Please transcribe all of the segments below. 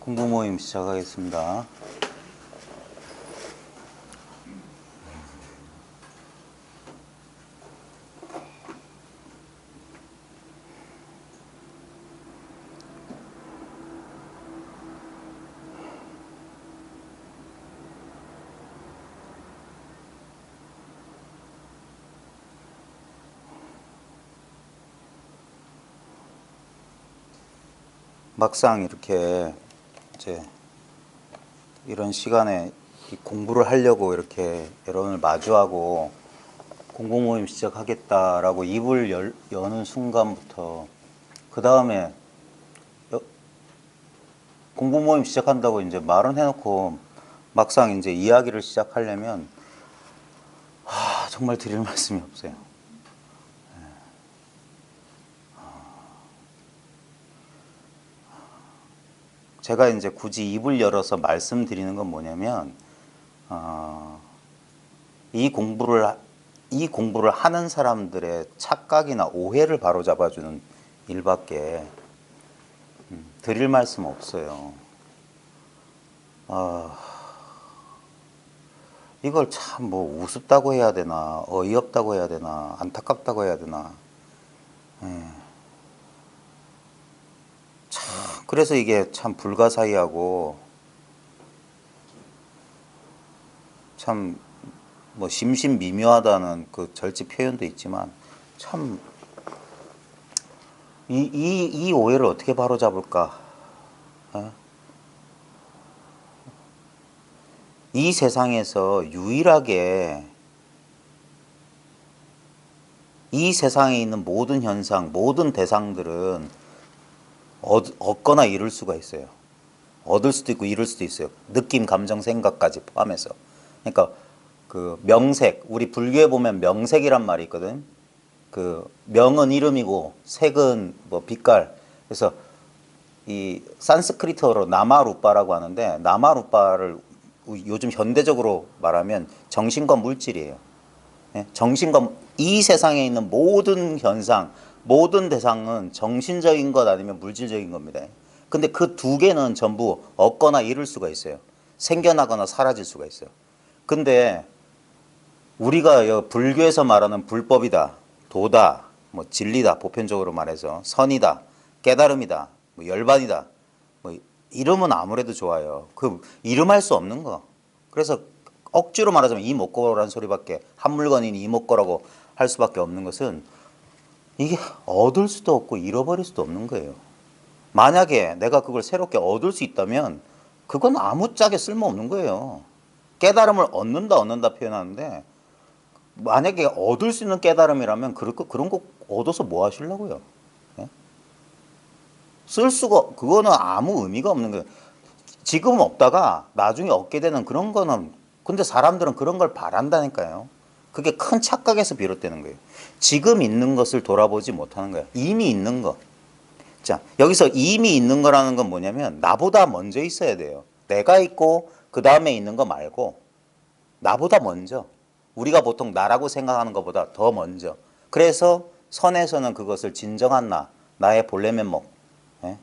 공부 모임 시작하겠습니다. 막상 이렇게 이제 이런 시간에 공부를 하려고 이렇게 여러분을 마주하고 공부 모임 시작하겠다라고 입을 여는 순간부터 그 다음에 공부 모임 시작한다고 이제 말은 해놓고 막상 이제 이야기를 시작하려면 정말 드릴 말씀이 없어요. 제가 이제 굳이 입을 열어서 말씀드리는 건 뭐냐면 이 공부를 하는 사람들의 착각이나 오해를 바로잡아주는 일밖에 드릴 말씀 없어요. 이걸 참 뭐 우습다고 해야 되나, 어이없다고 해야 되나, 안타깝다고 해야 되나. 참 그래서 이게 참 불가사의하고 참 뭐 심신미묘하다는 그 절지 표현도 있지만 참 이 오해를 어떻게 바로잡을까? 이 세상에서 유일하게 이 세상에 있는 모든 현상, 모든 대상들은 얻거나 잃을 수가 있어요. 얻을 수도 있고 잃을 수도 있어요. 느낌, 감정, 생각까지 포함해서. 그러니까 그 명색, 우리 불교에 보면 명색이란 말이 있거든. 그 명은 이름이고 색은 뭐 빛깔. 그래서 이 산스크리트어로 나마루빠라고 하는데 나마루빠를 요즘 현대적으로 말하면 정신과 물질이에요. 정신과 이 세상에 있는 모든 현상, 모든 대상은 정신적인 것 아니면 물질적인 겁니다. 근데 그 두 개는 전부 얻거나 잃을 수가 있어요. 생겨나거나 사라질 수가 있어요. 근데 우리가 불교에서 말하는 불법이다, 도다, 뭐 진리다, 보편적으로 말해서 선이다, 깨달음이다, 뭐 열반이다, 뭐 이름은 아무래도 좋아요. 그 이름할 수 없는 거. 그래서 억지로 말하자면 이목고라는 소리밖에, 한 물건이니 이목고라고 할 수밖에 없는 것은 이게 얻을 수도 없고 잃어버릴 수도 없는 거예요. 만약에 내가 그걸 새롭게 얻을 수 있다면 그건 아무짝에 쓸모없는 거예요. 깨달음을 얻는다 표현하는데 만약에 얻을 수 있는 깨달음이라면 그런 거 얻어서 뭐 하시려고요? 쓸 수가, 그거는 아무 의미가 없는 거예요. 지금 없다가 나중에 얻게 되는 그런 거는, 근데 사람들은 그런 걸 바란다니까요. 그게 큰 착각에서 비롯되는 거예요. 지금 있는 것을 돌아보지 못하는 거예요. 이미 있는 거. 자, 여기서 이미 있는 거라는 건 뭐냐면 나보다 먼저 있어야 돼요. 내가 있고 그 다음에 있는 거 말고 나보다 먼저. 우리가 보통 나라고 생각하는 것보다 더 먼저. 그래서 선에서는 그것을 진정한 나, 나의 본래 면목,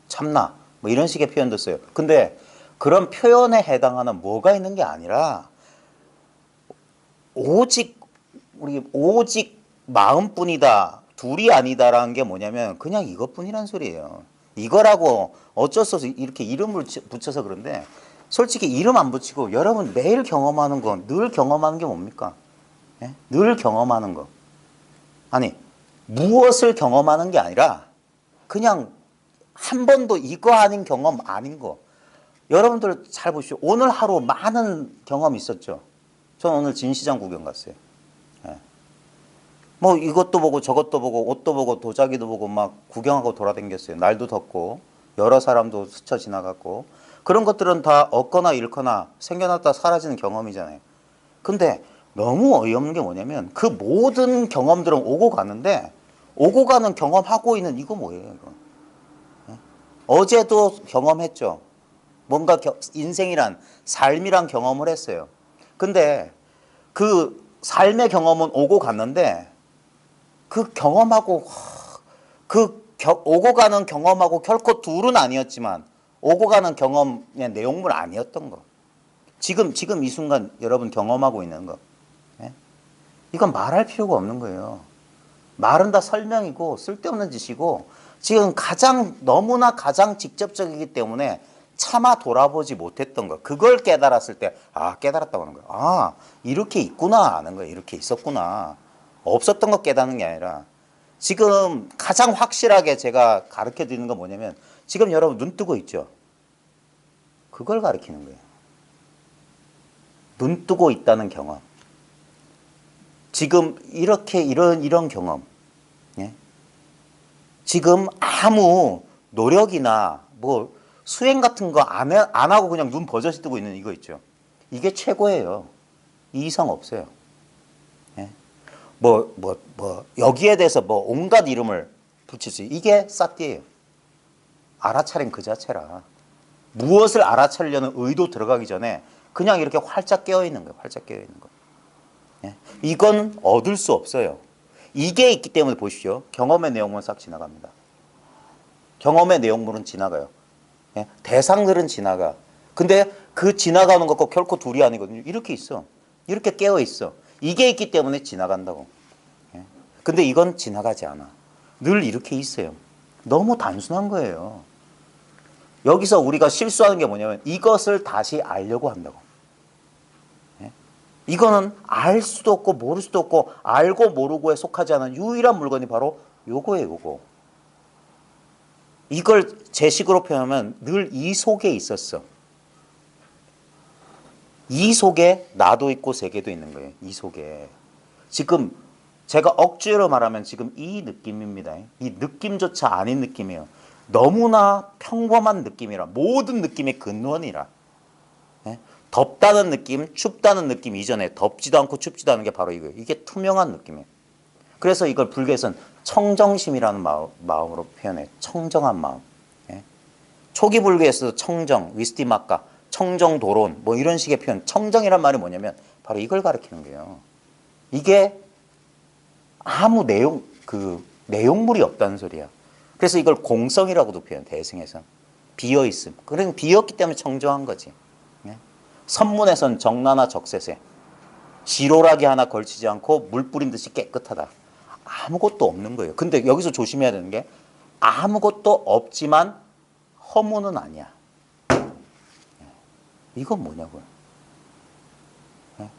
참나, 뭐 이런 식의 표현도 써요. 근데 그런 표현에 해당하는 뭐가 있는 게 아니라 오직 마음뿐이다, 둘이 아니다라는 게 뭐냐면 그냥 이것뿐이란 소리예요. 이거라고 어쩔 수 없이 이렇게 이름을 붙여서 그런데 솔직히 이름 안 붙이고 여러분 매일 경험하는 거, 늘 경험하는 게 뭡니까? 늘 경험하는 거. 아니, 무엇을 경험하는 게 아니라 그냥 한 번도 이거 아닌 경험 아닌 거. 여러분들 잘 보십시오. 오늘 하루 많은 경험이 있었죠. 저는 오늘 진시장 구경 갔어요. 뭐 이것도 보고 저것도 보고 옷도 보고 도자기도 보고 막 구경하고 돌아다녔어요. 날도 덥고 여러 사람도 스쳐 지나갔고 그런 것들은 다 얻거나 잃거나 생겨났다 사라지는 경험이잖아요. 근데 너무 어이없는 게 뭐냐면 그 모든 경험들은 오고 가는데 오고 가는 경험하고 있는 이거 뭐예요? 이거. 어제도 경험했죠. 뭔가 인생이란 삶이란 경험을 했어요. 근데 그 삶의 경험은 오고 갔는데 그 경험하고 오고 가는 경험하고 결코 둘은 아니었지만 오고 가는 경험의 내용물 아니었던 거. 지금 이 순간 여러분 경험하고 있는 거. 예? 이건 말할 필요가 없는 거예요. 말은 다 설명이고 쓸데없는 짓이고 지금 너무나 가장 직접적이기 때문에 차마 돌아보지 못했던 거. 그걸 깨달았을 때, 깨달았다고 하는 거야. 이렇게 있구나 하는 거야. 이렇게 있었구나. 없었던 거 깨닫는 게 아니라 지금 가장 확실하게 제가 가르쳐 드리는 건 뭐냐면 지금 여러분 눈 뜨고 있죠? 그걸 가르치는 거예요. 눈 뜨고 있다는 경험. 지금 이런 경험. 예? 지금 아무 노력이나 뭐 수행 같은 거 안 하고 그냥 눈 버젓이 뜨고 있는 이거 있죠. 이게 최고예요. 이 이상 없어요. 예? 여기에 대해서 온갖 이름을 붙일 수 이게 사띠예요. 알아차림 그 자체라. 무엇을 알아차리려는 의도 들어가기 전에 그냥 이렇게 활짝 깨어 있는 거예요. 활짝 깨어 있는 거. 예? 이건 얻을 수 없어요. 이게 있기 때문에 보십시오. 경험의 내용물은 싹 지나갑니다. 경험의 내용물은 지나가요. 예? 대상들은 지나가. 근데 그 지나가는 것과 결코 둘이 아니거든요. 이렇게 있어. 이렇게 깨어 있어. 이게 있기 때문에 지나간다고. 예? 근데 이건 지나가지 않아. 늘 이렇게 있어요. 너무 단순한 거예요. 여기서 우리가 실수하는 게 뭐냐면 이것을 다시 알려고 한다고. 예? 이거는 알 수도 없고 모를 수도 없고 알고 모르고에 속하지 않은 유일한 물건이 바로 요거예요. 요거. 이걸 제 식으로 표현하면 늘 이 속에 있었어. 이 속에 나도 있고 세계도 있는 거예요. 이 속에. 지금 제가 억지로 말하면 지금 이 느낌입니다. 이 느낌조차 아닌 느낌이에요. 너무나 평범한 느낌이라. 모든 느낌의 근원이라. 예? 덥다는 느낌, 춥다는 느낌 이전에 덥지도 않고 춥지도 않은 게 바로 이거예요. 이게 투명한 느낌이에요. 그래서 이걸 불교에서는 청정심이라는 마음으로 표현해요. 청정한 마음. 예? 초기 불교에서도 청정, 위스티마카, 청정도론 뭐 이런 식의 표현. 청정이란 말이 뭐냐면 바로 이걸 가리키는 거예요. 이게 아무 내용물이 없다는 소리야. 그래서 이걸 공성이라고도 표현, 대승에서. 비어있음. 그러니까 비었기 때문에 청정한 거지. 예? 선문에선 정나나 적세세. 지로라기 하나 걸치지 않고 물 뿌린 듯이 깨끗하다. 아무것도 없는 거예요. 근데 여기서 조심해야 되는 게 아무것도 없지만 허무는 아니야. 이건 뭐냐고요. 예?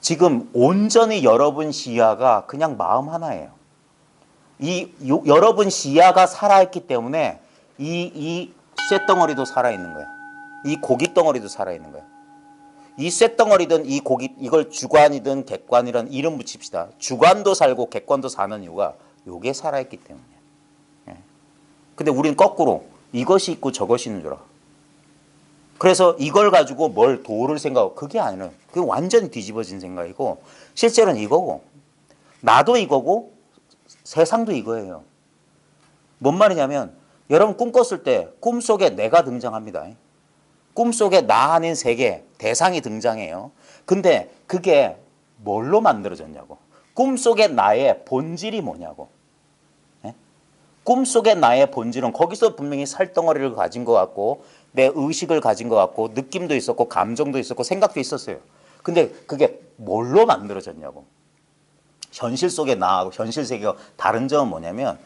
지금 온전히 여러분 시야가 그냥 마음 하나예요. 여러분 시야가 살아있기 때문에 이 쇳덩어리도 살아있는 거예요. 이 고기 덩어리도 살아있는 거예요. 이 쇳덩어리든 이걸 주관이든 객관이든 이름 붙입시다. 주관도 살고 객관도 사는 이유가 요게 살아있기 때문이에요. 예. 근데 우리는 거꾸로 이것이 있고 저것이 있는 줄 알아. 그래서 이걸 가지고 뭘 도를 생각하고 그게 아니라 그게 완전히 뒤집어진 생각이고 실제로는 이거고 나도 이거고 세상도 이거예요. 뭔 말이냐면 여러분 꿈 꿨을 때 꿈속에 내가 등장합니다. 꿈속에 나 아닌 세계, 대상이 등장해요. 근데 그게 뭘로 만들어졌냐고. 꿈속의 나의 본질이 뭐냐고. 예? 꿈속의 나의 본질은 거기서 분명히 살덩어리를 가진 것 같고 내 의식을 가진 것 같고 느낌도 있었고 감정도 있었고 생각도 있었어요. 근데 그게 뭘로 만들어졌냐고. 현실 속의 나하고 현실 세계가 다른 점은 뭐냐면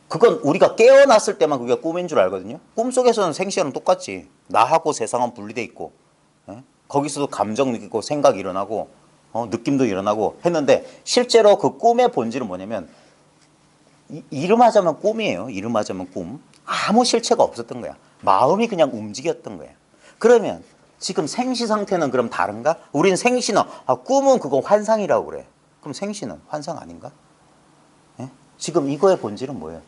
그건 우리가 깨어났을 때만 그게 꿈인 줄 알거든요. 꿈속에서는 생시와는 똑같지. 나하고 세상은 분리돼 있고 거기서도 감정 느끼고 생각이 일어나고 느낌도 일어나고 했는데 실제로 그 꿈의 본질은 뭐냐면 이름하자면 꿈이에요. 이름하자면 꿈. 아무 실체가 없었던 거야. 마음이 그냥 움직였던 거야. 그러면 지금 생시 상태는 그럼 다른가? 우린 생시는 꿈은 그거 환상이라고 그래. 그럼 생시는 환상 아닌가? 예? 지금 이거의 본질은 뭐예요?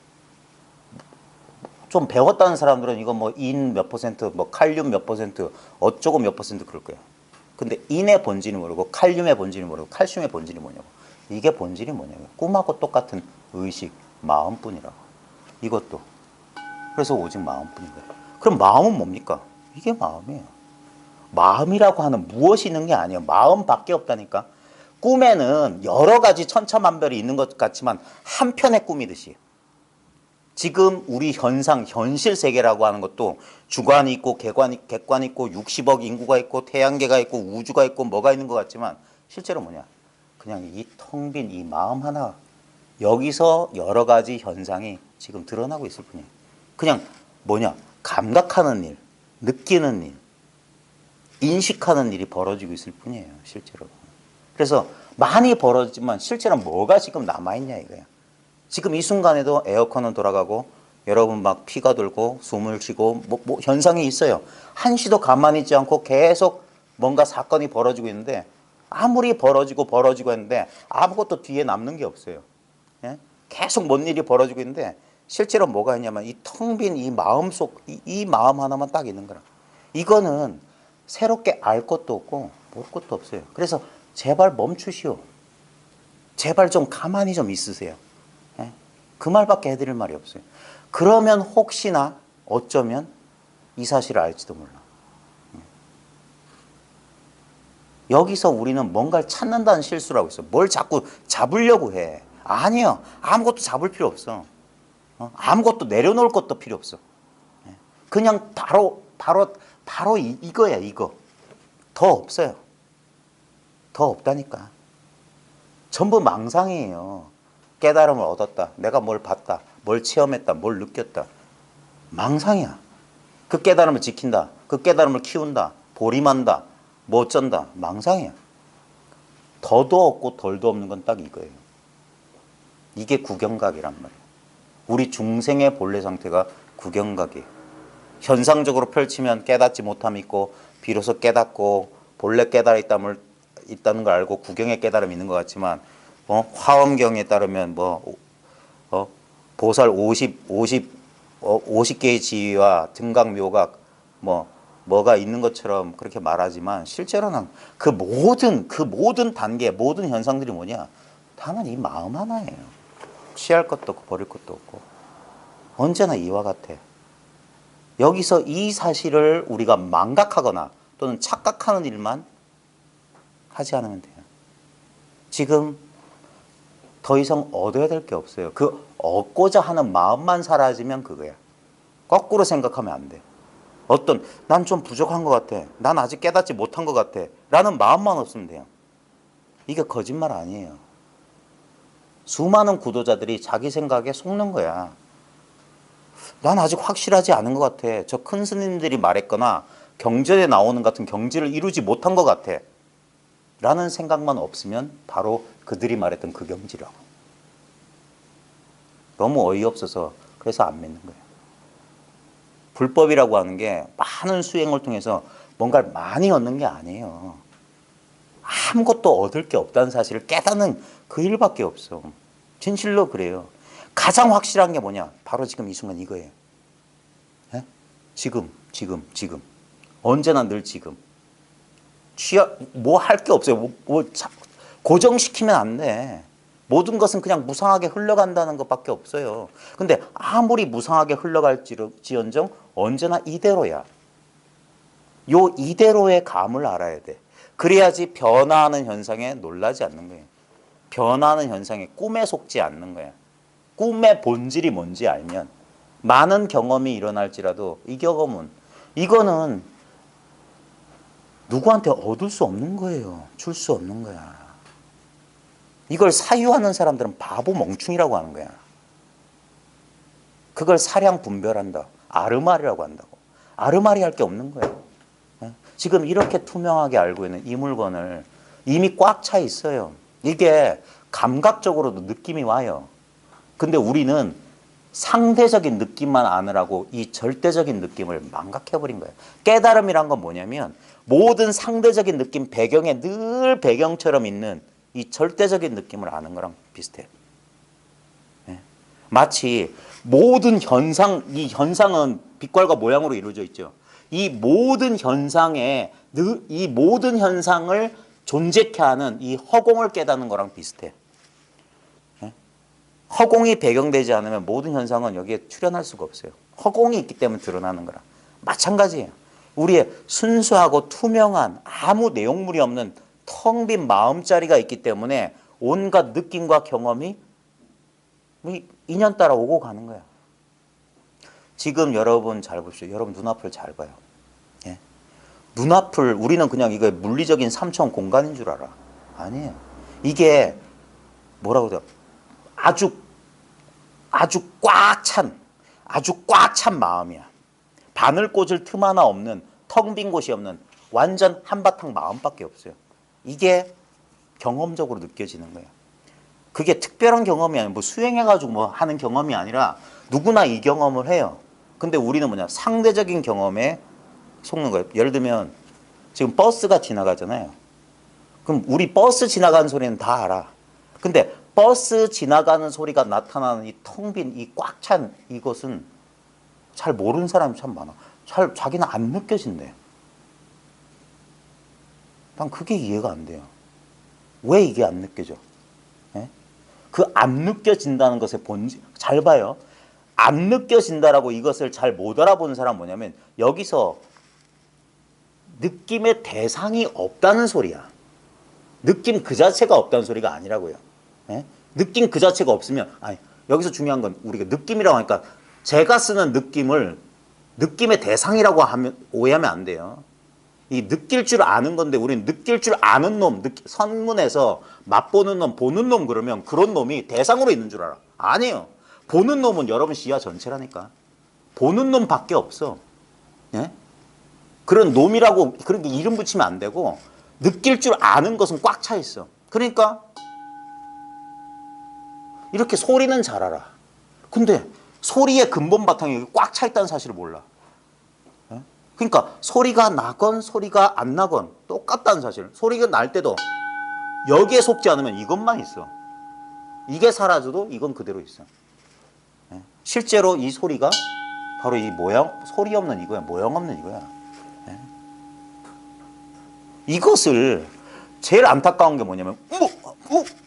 좀 배웠다는 사람들은 이거 뭐 인 몇 퍼센트, 뭐 칼륨 몇 퍼센트, 어쩌고 몇 퍼센트 그럴 거예요. 근데 인의 본질이 모르고 칼륨의 본질이 모르고 칼슘의 본질이 뭐냐고. 이게 본질이 뭐냐고. 꿈하고 똑같은 의식, 마음뿐이라고. 이것도. 그래서 오직 마음뿐인 거예요. 그럼 마음은 뭡니까? 이게 마음이에요. 마음이라고 하는 무엇이 있는 게 아니에요. 마음밖에 없다니까. 꿈에는 여러 가지 천차만별이 있는 것 같지만 한 편의 꿈이듯이. 지금 우리 현상, 현실 세계라고 하는 것도 주관이 있고 객관이 있고 60억 인구가 있고 태양계가 있고 우주가 있고 뭐가 있는 것 같지만 실제로 뭐냐? 그냥 이 텅 빈 이 마음 하나, 여기서 여러 가지 현상이 지금 드러나고 있을 뿐이에요. 그냥 뭐냐? 감각하는 일, 느끼는 일, 인식하는 일이 벌어지고 있을 뿐이에요. 실제로. 그래서 많이 벌어지지만 실제로 뭐가 지금 남아있냐 이거야. 지금 이 순간에도 에어컨은 돌아가고 여러분 막 피가 돌고 숨을 쉬고 뭐 현상이 있어요. 한시도 가만히 있지 않고 계속 뭔가 사건이 벌어지고 있는데 아무리 벌어지고 했는데 아무것도 뒤에 남는 게 없어요. 예? 계속 뭔 일이 벌어지고 있는데 실제로 뭐가 있냐면 이 텅 빈 이 마음속 이 마음 하나만 딱 있는 거라. 이거는 새롭게 알 것도 없고 볼 것도 없어요. 그래서 제발 멈추시오. 제발 좀 가만히 좀 있으세요. 예? 그 말밖에 해드릴 말이 없어요. 그러면 혹시나 어쩌면 이 사실을 알지도 몰라. 여기서 우리는 뭔가를 찾는다는 실수를 하고 있어요. 뭘 자꾸 잡으려고 해. 아니요. 아무것도 잡을 필요 없어. 아무것도 내려놓을 것도 필요 없어. 그냥 바로 이거야, 이거. 더 없어요. 더 없다니까. 전부 망상이에요. 깨달음을 얻었다. 내가 뭘 봤다. 뭘 체험했다. 뭘 느꼈다. 망상이야. 그 깨달음을 지킨다. 그 깨달음을 키운다. 보림한다. 뭐 어쩐다. 망상이야. 더도 없고 덜도 없는 건 딱 이거예요. 이게 구경각이란 말이에요. 우리 중생의 본래 상태가 구경각이에요. 현상적으로 펼치면 깨닫지 못함이 있고 비로소 깨닫고 본래 있다는 걸 알고 구경의 깨달음이 있는 것 같지만 화엄경에 따르면 보살 50개의 지위와 등각 묘각 뭐가 있는 것처럼 그렇게 말하지만 실제로는 그 모든 단계 모든 현상들이 뭐냐? 다만 이 마음 하나예요. 취할 것도 없고 버릴 것도 없고 언제나 이와 같아. 여기서 이 사실을 우리가 망각하거나 또는 착각하는 일만 하지 않으면 돼요. 지금 더 이상 얻어야 될 게 없어요. 그 얻고자 하는 마음만 사라지면 그거야. 거꾸로 생각하면 안 돼. 난 좀 부족한 것 같아. 난 아직 깨닫지 못한 것 같아. 라는 마음만 없으면 돼요. 이게 거짓말 아니에요. 수많은 구도자들이 자기 생각에 속는 거야. 난 아직 확실하지 않은 것 같아. 저 큰 스님들이 말했거나 경전에 나오는 같은 경지를 이루지 못한 것 같아. 라는 생각만 없으면 바로 그들이 말했던 그 경지라고. 너무 어이없어서 그래서 안 믿는 거예요. 불법이라고 하는 게 많은 수행을 통해서 뭔가를 많이 얻는 게 아니에요. 아무것도 얻을 게 없다는 사실을 깨닫는 그 일밖에 없어. 진실로 그래요. 가장 확실한 게 뭐냐? 바로 지금 이 순간 이거예요. 예? 지금. 언제나 늘 지금. 뭐 할 게 없어요. 고정시키면 안 돼. 모든 것은 그냥 무상하게 흘러간다는 것밖에 없어요. 근데 아무리 무상하게 흘러갈지언정 언제나 이대로야. 요 이대로의 감을 알아야 돼. 그래야지 변화하는 현상에 놀라지 않는 거예요. 변화하는 현상에 꿈에 속지 않는 거야. 꿈의 본질이 뭔지 알면 많은 경험이 일어날지라도 이거는 누구한테 얻을 수 없는 거예요. 줄 수 없는 거야. 이걸 사유하는 사람들은 바보 멍충이라고 하는 거야. 그걸 사량 분별한다. 아르마리라고 한다고. 아르마리 할 게 없는 거예요. 지금 이렇게 투명하게 알고 있는 이 물건을 이미 꽉 차 있어요. 이게 감각적으로도 느낌이 와요. 근데 우리는 상대적인 느낌만 아느라고 이 절대적인 느낌을 망각해버린 거예요. 깨달음이란 건 뭐냐면 모든 상대적인 느낌 배경에 늘 배경처럼 있는 이 절대적인 느낌을 아는 거랑 비슷해요. 마치 모든 이 현상은 빛깔과 모양으로 이루어져 있죠. 이 모든 현상을 존재케 하는 이 허공을 깨닫는 거랑 비슷해. 허공이 배경되지 않으면 모든 현상은 여기에 출현할 수가 없어요. 허공이 있기 때문에 드러나는 거랑 마찬가지예요. 우리의 순수하고 투명한 아무 내용물이 없는 텅 빈 마음자리가 있기 때문에 온갖 느낌과 경험이 인연 따라 오고 가는 거야. 지금 여러분 잘 보십시오. 여러분 눈앞을 잘 봐요. 예? 눈앞을 우리는 그냥 이거 물리적인 3차원 공간인 줄 알아. 아니에요. 이게 뭐라고 해요? 아주 꽉 찬 마음이야. 바늘 꽂을 틈 하나 없는 텅 빈 곳이 없는 완전 한바탕 마음밖에 없어요. 이게 경험적으로 느껴지는 거예요. 그게 특별한 경험이 아니라 뭐 수행해가지고 뭐 하는 경험이 아니라 누구나 이 경험을 해요. 근데 우리는 뭐냐 상대적인 경험에 속는 거예요. 예를 들면 지금 버스가 지나가잖아요. 그럼 우리 버스 지나가는 소리는 다 알아. 근데 버스 지나가는 소리가 나타나는 이 텅 빈 이 꽉 찬 이것은 잘 모르는 사람이 참 많아. 잘 자기는 안 느껴진대요. 난 그게 이해가 안 돼요. 왜 이게 안 느껴져? 예? 그 안 느껴진다는 것의 본질 잘 봐요. 안 느껴진다라고 이것을 잘 못 알아보는 사람은 뭐냐면 여기서 느낌의 대상이 없다는 소리야. 느낌 그 자체가 없다는 소리가 아니라고요. 예? 느낌 그 자체가 없으면 아니 여기서 중요한 건 우리가 느낌이라고 하니까 제가 쓰는 느낌을 느낌의 대상이라고 하면 오해하면 안 돼요. 이 느낄 줄 아는 건데 우리는 느낄 줄 아는 놈 선문에서 맛보는 놈 보는 놈 그러면 그런 놈이 대상으로 있는 줄 알아. 아니에요. 보는 놈은 여러분 시야 전체라니까. 보는 놈밖에 없어. 예? 그런 놈이라고 그렇게 이름 붙이면 안 되고 느낄 줄 아는 것은 꽉 차 있어. 그러니까 이렇게 소리는 잘 알아. 근데 소리의 근본 바탕이 꽉 차 있다는 사실을 몰라. 예? 그러니까 소리가 나건 소리가 안 나건 똑같다는 사실. 소리가 날 때도 여기에 속지 않으면 이것만 있어. 이게 사라져도 이건 그대로 있어. 예? 실제로 이 소리가 바로 이 모양, 소리 없는 이거야. 모양 없는 이거야. 예? 이것을 제일 안타까운 게 뭐냐면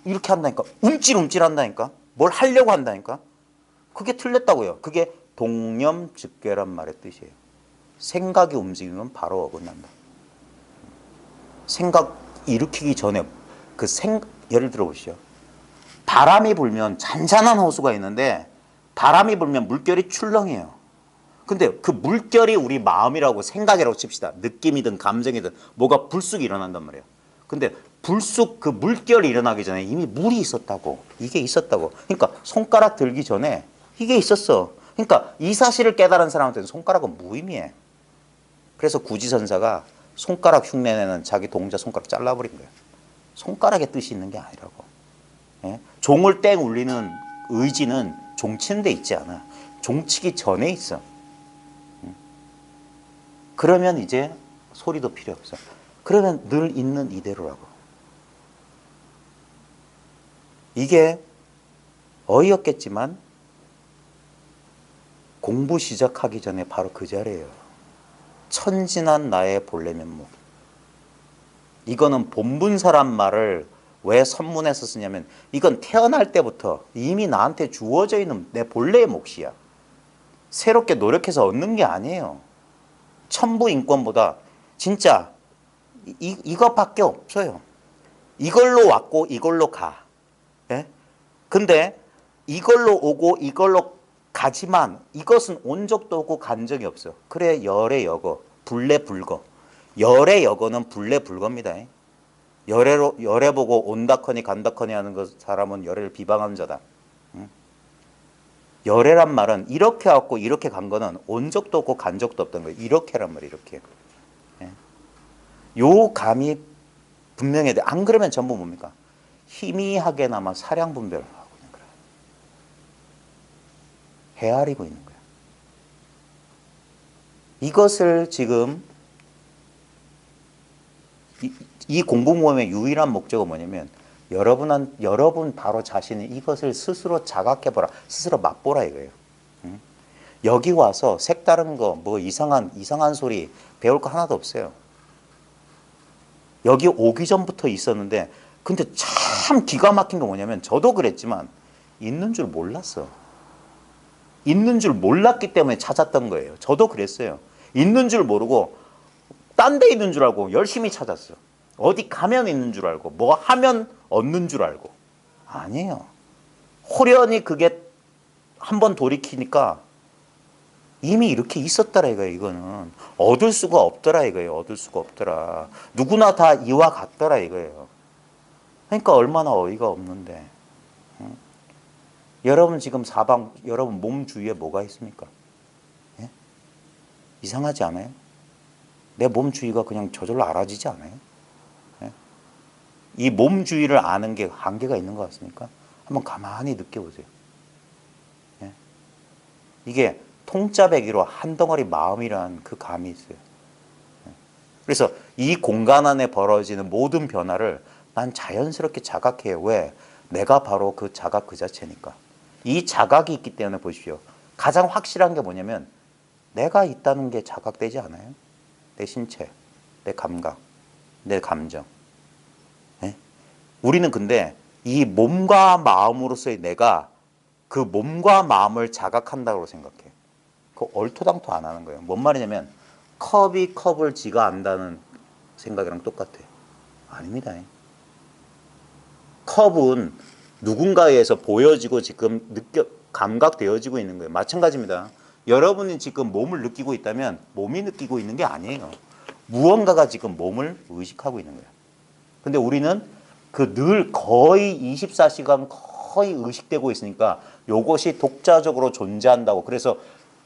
이렇게 한다니까. 움찔움찔 한다니까. 뭘 하려고 한다니까. 그게 틀렸다고요. 그게 동념즉괴란 말의 뜻이에요. 생각이 움직이면 바로 어긋난다. 생각 일으키기 전에 예를 들어 보시죠. 바람이 불면 잔잔한 호수가 있는데 바람이 불면 물결이 출렁해요. 근데 그 물결이 우리 마음이라고 생각이라고 칩시다. 느낌이든 감정이든 뭐가 불쑥 일어난단 말이에요. 근데 불쑥 그 물결이 일어나기 전에 이미 물이 있었다고. 이게 있었다고. 그러니까 손가락 들기 전에 이게 있었어. 그러니까 이 사실을 깨달은 사람한테는 손가락은 무의미해. 그래서 구지선사가 손가락 흉내내는 자기 동자 손가락 잘라버린 거예요. 손가락에 뜻이 있는 게 아니라고. 예? 종을 땡 울리는 의지는 종치는 데 있지 않아. 종치기 전에 있어. 그러면 이제 소리도 필요 없어. 그러면 늘 있는 이대로라고. 이게 어이없겠지만 공부 시작하기 전에 바로 그 자리예요. 천진한 나의 본래 면목. 이거는 본분사란 말을 왜 선문에서 쓰냐면 이건 태어날 때부터 이미 나한테 주어져 있는 내 본래의 몫이야. 새롭게 노력해서 얻는 게 아니에요. 천부인권보다 진짜 이것밖에 없어요. 이걸로 왔고 이걸로 가. 예? 근데 이걸로 오고 이걸로 가지만 이것은 온 적도 없고 간 적이 없어. 그래 열의 여거, 불례불거. 열의 여거는 불례불거입니다. 열애 보고 온다커니 간다커니 하는 사람은 열애를 비방하는 자다. 열애란 말은 이렇게 왔고 이렇게 간 거는 온 적도 없고 간 적도 없다는 거예요. 이렇게란 말이에요. 이렇게. 요 감이 분명해야 돼. 안 그러면 전부 뭡니까? 희미하게나마 사량 분별을 하고 있는 거야. 헤아리고 있는 거야. 이것을 지금 이 공부 모험의 유일한 목적은 뭐냐면 여러분 바로 자신이 이것을 스스로 자각해보라. 스스로 맛보라 이거예요. 여기 와서 색다른 거, 뭐 이상한 소리 배울 거 하나도 없어요. 여기 오기 전부터 있었는데 근데 참 기가 막힌 거 뭐냐면 저도 그랬지만 있는 줄 몰랐어. 있는 줄 몰랐기 때문에 찾았던 거예요. 저도 그랬어요. 있는 줄 모르고 딴 데 있는 줄 알고 열심히 찾았어. 어디 가면 있는 줄 알고 뭐 하면 얻는 줄 알고. 아니에요. 호련히 그게 한번 돌이키니까 이미 이렇게 있었더라 이거예요. 이거는 얻을 수가 없더라 이거예요. 얻을 수가 없더라. 누구나 다 이와 같더라 이거예요. 그러니까 얼마나 어이가 없는데. 응? 여러분 지금 사방 여러분 몸 주위에 뭐가 있습니까? 예? 이상하지 않아요? 내 몸 주위가 그냥 저절로 알아지지 않아요? 예? 이 몸 주위를 아는 게 한계가 있는 것 같습니까? 한번 가만히 느껴보세요. 예? 이게 통짜배기로 한 덩어리 마음이란 그 감이 있어요. 그래서 이 공간 안에 벌어지는 모든 변화를 난 자연스럽게 자각해요. 왜? 내가 바로 그 자각 그 자체니까. 이 자각이 있기 때문에 보십시오. 가장 확실한 게 뭐냐면 내가 있다는 게 자각되지 않아요? 내 신체, 내 감각, 내 감정. 예? 우리는 근데 이 몸과 마음으로서의 내가 그 몸과 마음을 자각한다고 생각해. 그 얼토당토 안 하는 거예요. 뭔 말이냐면 컵이 컵을 지가 안다는 생각이랑 똑같아요. 아닙니다. 컵은 누군가에 의해서 보여지고 지금 감각되어지고 있는 거예요. 마찬가지입니다. 여러분이 지금 몸을 느끼고 있다면 몸이 느끼고 있는 게 아니에요. 무언가가 지금 몸을 의식하고 있는 거예요. 근데 우리는 그 늘 거의 24시간 거의 의식되고 있으니까 이것이 독자적으로 존재한다고. 그래서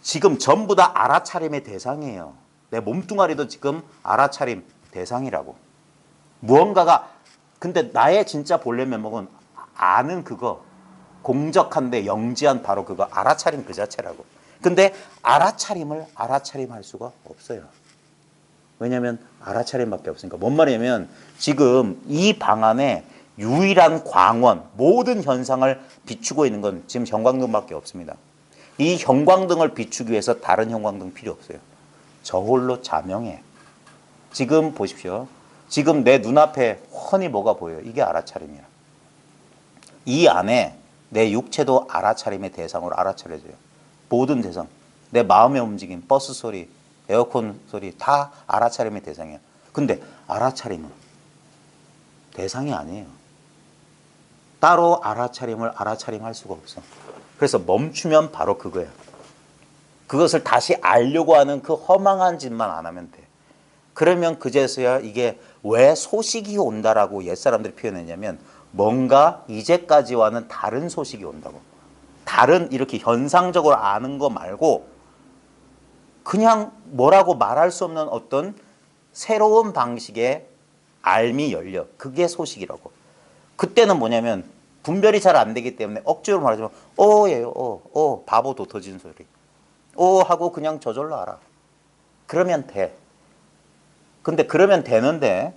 지금 전부 다 알아차림의 대상이에요. 내 몸뚱아리도 지금 알아차림 대상이라고. 무언가가 근데 나의 진짜 본래 면목은 아는 그거 공적한데 영지한 바로 그거 알아차림 그 자체라고. 근데 알아차림을 알아차림할 수가 없어요. 왜냐하면 알아차림밖에 없으니까. 뭔 말이냐면 지금 이 방 안에 유일한 광원 모든 현상을 비추고 있는 건 지금 형광등밖에 없습니다. 이 형광등을 비추기 위해서 다른 형광등 필요 없어요. 저 홀로 자명해. 지금 보십시오. 지금 내 눈앞에 훤히 뭐가 보여요. 이게 알아차림이야. 이 안에 내 육체도 알아차림의 대상으로 알아차려져요. 모든 대상. 내 마음의 움직임, 버스 소리, 에어컨 소리 다 알아차림의 대상이야. 근데 알아차림은 대상이 아니에요. 따로 알아차림을 알아차림할 수가 없어. 그래서 멈추면 바로 그거야. 그것을 다시 알려고 하는 그 허망한 짓만 안 하면 돼. 그러면 그제서야 이게 왜 소식이 온다라고 옛사람들이 표현했냐면 뭔가 이제까지와는 다른 소식이 온다고. 다른 이렇게 현상적으로 아는 거 말고 그냥 뭐라고 말할 수 없는 어떤 새로운 방식의 알미 열려. 그게 소식이라고. 그때는 뭐냐면 분별이 잘 안 되기 때문에 억지로 말하자면 예요. 바보 도 터지는 소리. 하고 그냥 저절로 알아. 그러면 돼. 근데 그러면 되는데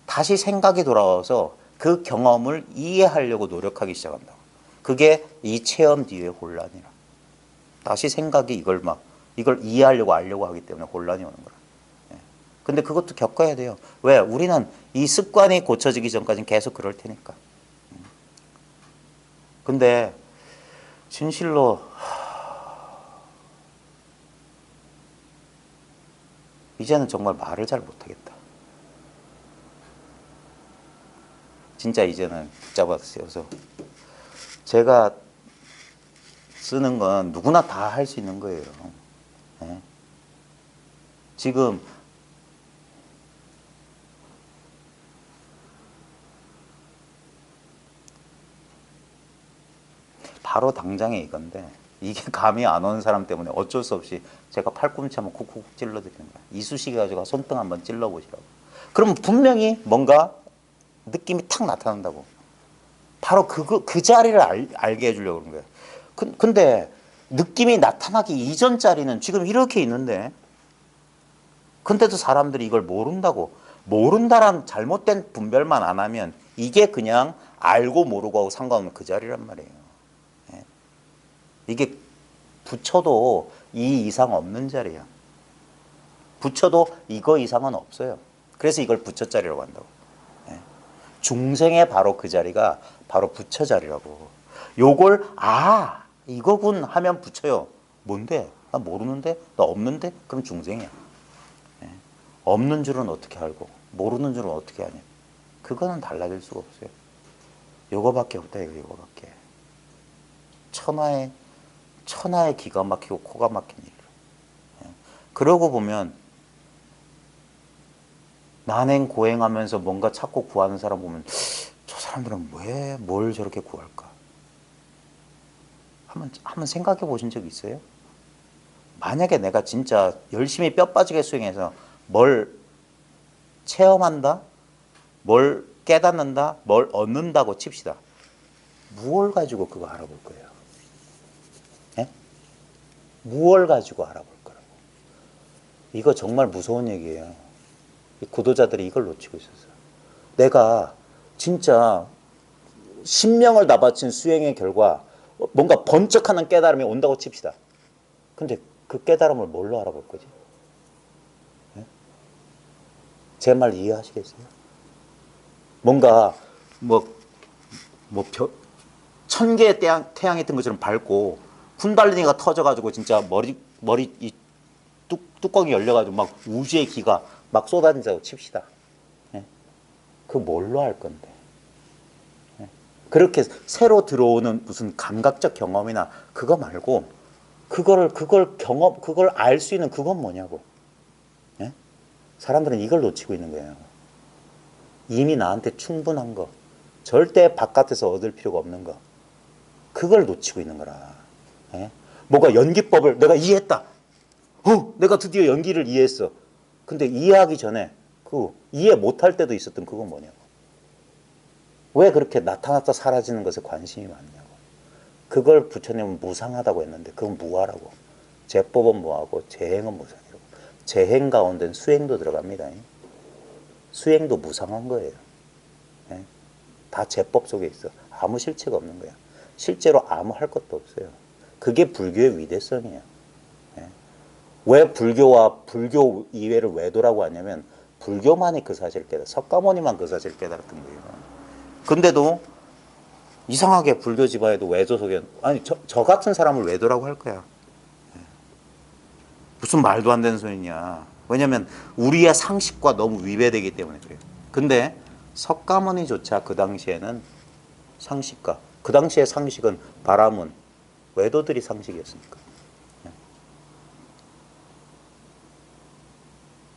다시 생각이 돌아와서 그 경험을 이해하려고 노력하기 시작한다고. 그게 이 체험 뒤의 혼란이라. 다시 생각이 이걸 이해하려고 알려고 하기 때문에 혼란이 오는 거라. 예. 근데 그것도 겪어야 돼요. 왜? 우리는 이 습관이 고쳐지기 전까지는 계속 그럴 테니까. 근데 진실로 이제는 정말 말을 잘 못하겠다. 진짜 이제는 붙잡았어요. 그래서 제가 쓰는 건 누구나 다 할 수 있는 거예요. 네. 지금 바로 당장에 이건데 이게 감이 안 오는 사람 때문에 어쩔 수 없이 제가 팔꿈치 한번 쿡쿡 찔러드리는 거야. 이쑤시개 가지고 손등 한번 찔러보시라고. 그러면 분명히 뭔가 느낌이 탁 나타난다고. 바로 그 자리를 알게 해주려고 그런 거예요. 근데 느낌이 나타나기 이전 자리는 지금 이렇게 있는데 근데도 사람들이 이걸 모른다고. 모른다란 잘못된 분별만 안 하면 이게 그냥 알고 모르고 하고 상관없는 그 자리란 말이에요. 예. 이게 붙여도 이 이상 없는 자리야. 붙여도 이거 이상은 없어요. 그래서 이걸 부처 자리라고 한다고. 예. 중생의 바로 그 자리가 바로 부처 자리라고. 요걸 이거군 하면 부처요. 뭔데? 나 모르는데? 나 없는데? 그럼 중생이야. 예. 없는 줄은 어떻게 알고 모르는 줄은 어떻게 아냐. 그거는 달라질 수가 없어요. 요거밖에 없다 이거. 요거밖에. 천하의 기가 막히고 코가 막힌 일. 그러고 보면 난행 고행하면서 뭔가 찾고 구하는 사람 보면 저 사람들은 왜 뭘 저렇게 구할까? 한번 생각해 보신 적 있어요? 만약에 내가 진짜 열심히 뼈 빠지게 수행해서 뭘 체험한다? 뭘 깨닫는다? 뭘 얻는다고 칩시다. 무엇을 가지고 그거 알아볼 거예요? 예? 무엇을 가지고 알아볼 거라고? 이거 정말 무서운 얘기예요. 이 구도자들이 이걸 놓치고 있었어요. 내가 진짜 신명을 다 바친 수행의 결과 뭔가 번쩍하는 깨달음이 온다고 칩시다. 근데 그 깨달음을 뭘로 알아볼 거지? 제 말 이해하시겠어요? 뭔가 뭐 1000개의 태양이 뜬 것처럼 밝고 군달리니가 터져가지고 진짜 머리 이 뚜껑이 열려가지고 막 우주의 기가 막 쏟아진다고 칩시다. 예? 그 뭘로 할 건데? 예? 그렇게 새로 들어오는 무슨 감각적 경험이나 그거 말고 그걸 알 수 있는 그건 뭐냐고. 예? 사람들은 이걸 놓치고 있는 거예요. 이미 나한테 충분한 거, 절대 바깥에서 얻을 필요가 없는 거, 그걸 놓치고 있는 거라. 예? 뭐가 연기법을 내가 이해했다. 내가 드디어 연기를 이해했어. 근데 이해하기 전에 그 이해 못할 때도 있었던 그건 뭐냐고. 왜 그렇게 나타났다 사라지는 것에 관심이 많냐고. 그걸 부처님은 무상하다고 했는데 그건 무하라고. 제법은 무하고 재행은 무상이라고. 재행 가운데는 수행도 들어갑니다. 수행도 무상한 거예요. 예? 다 제법 속에 있어. 아무 실체가 없는 거야. 실제로 아무 할 것도 없어요. 그게 불교의 위대성이에요. 예? 왜 불교와 불교 이외를 외도라고 하냐면 불교만이 그 사실을 깨달아. 석가모니만 그 사실을 깨달았던 거예요. 근데도 이상하게 불교 지방에도 외도 속에 아니 저 같은 사람을 외도라고 할 거야. 무슨 말도 안 되는 소리냐. 왜냐면 우리의 상식과 너무 위배되기 때문에 그래요. 근데 석가모니조차 그 당시에는 상식과 그 당시의 상식은 바라문 외도들이 상식이었으니까.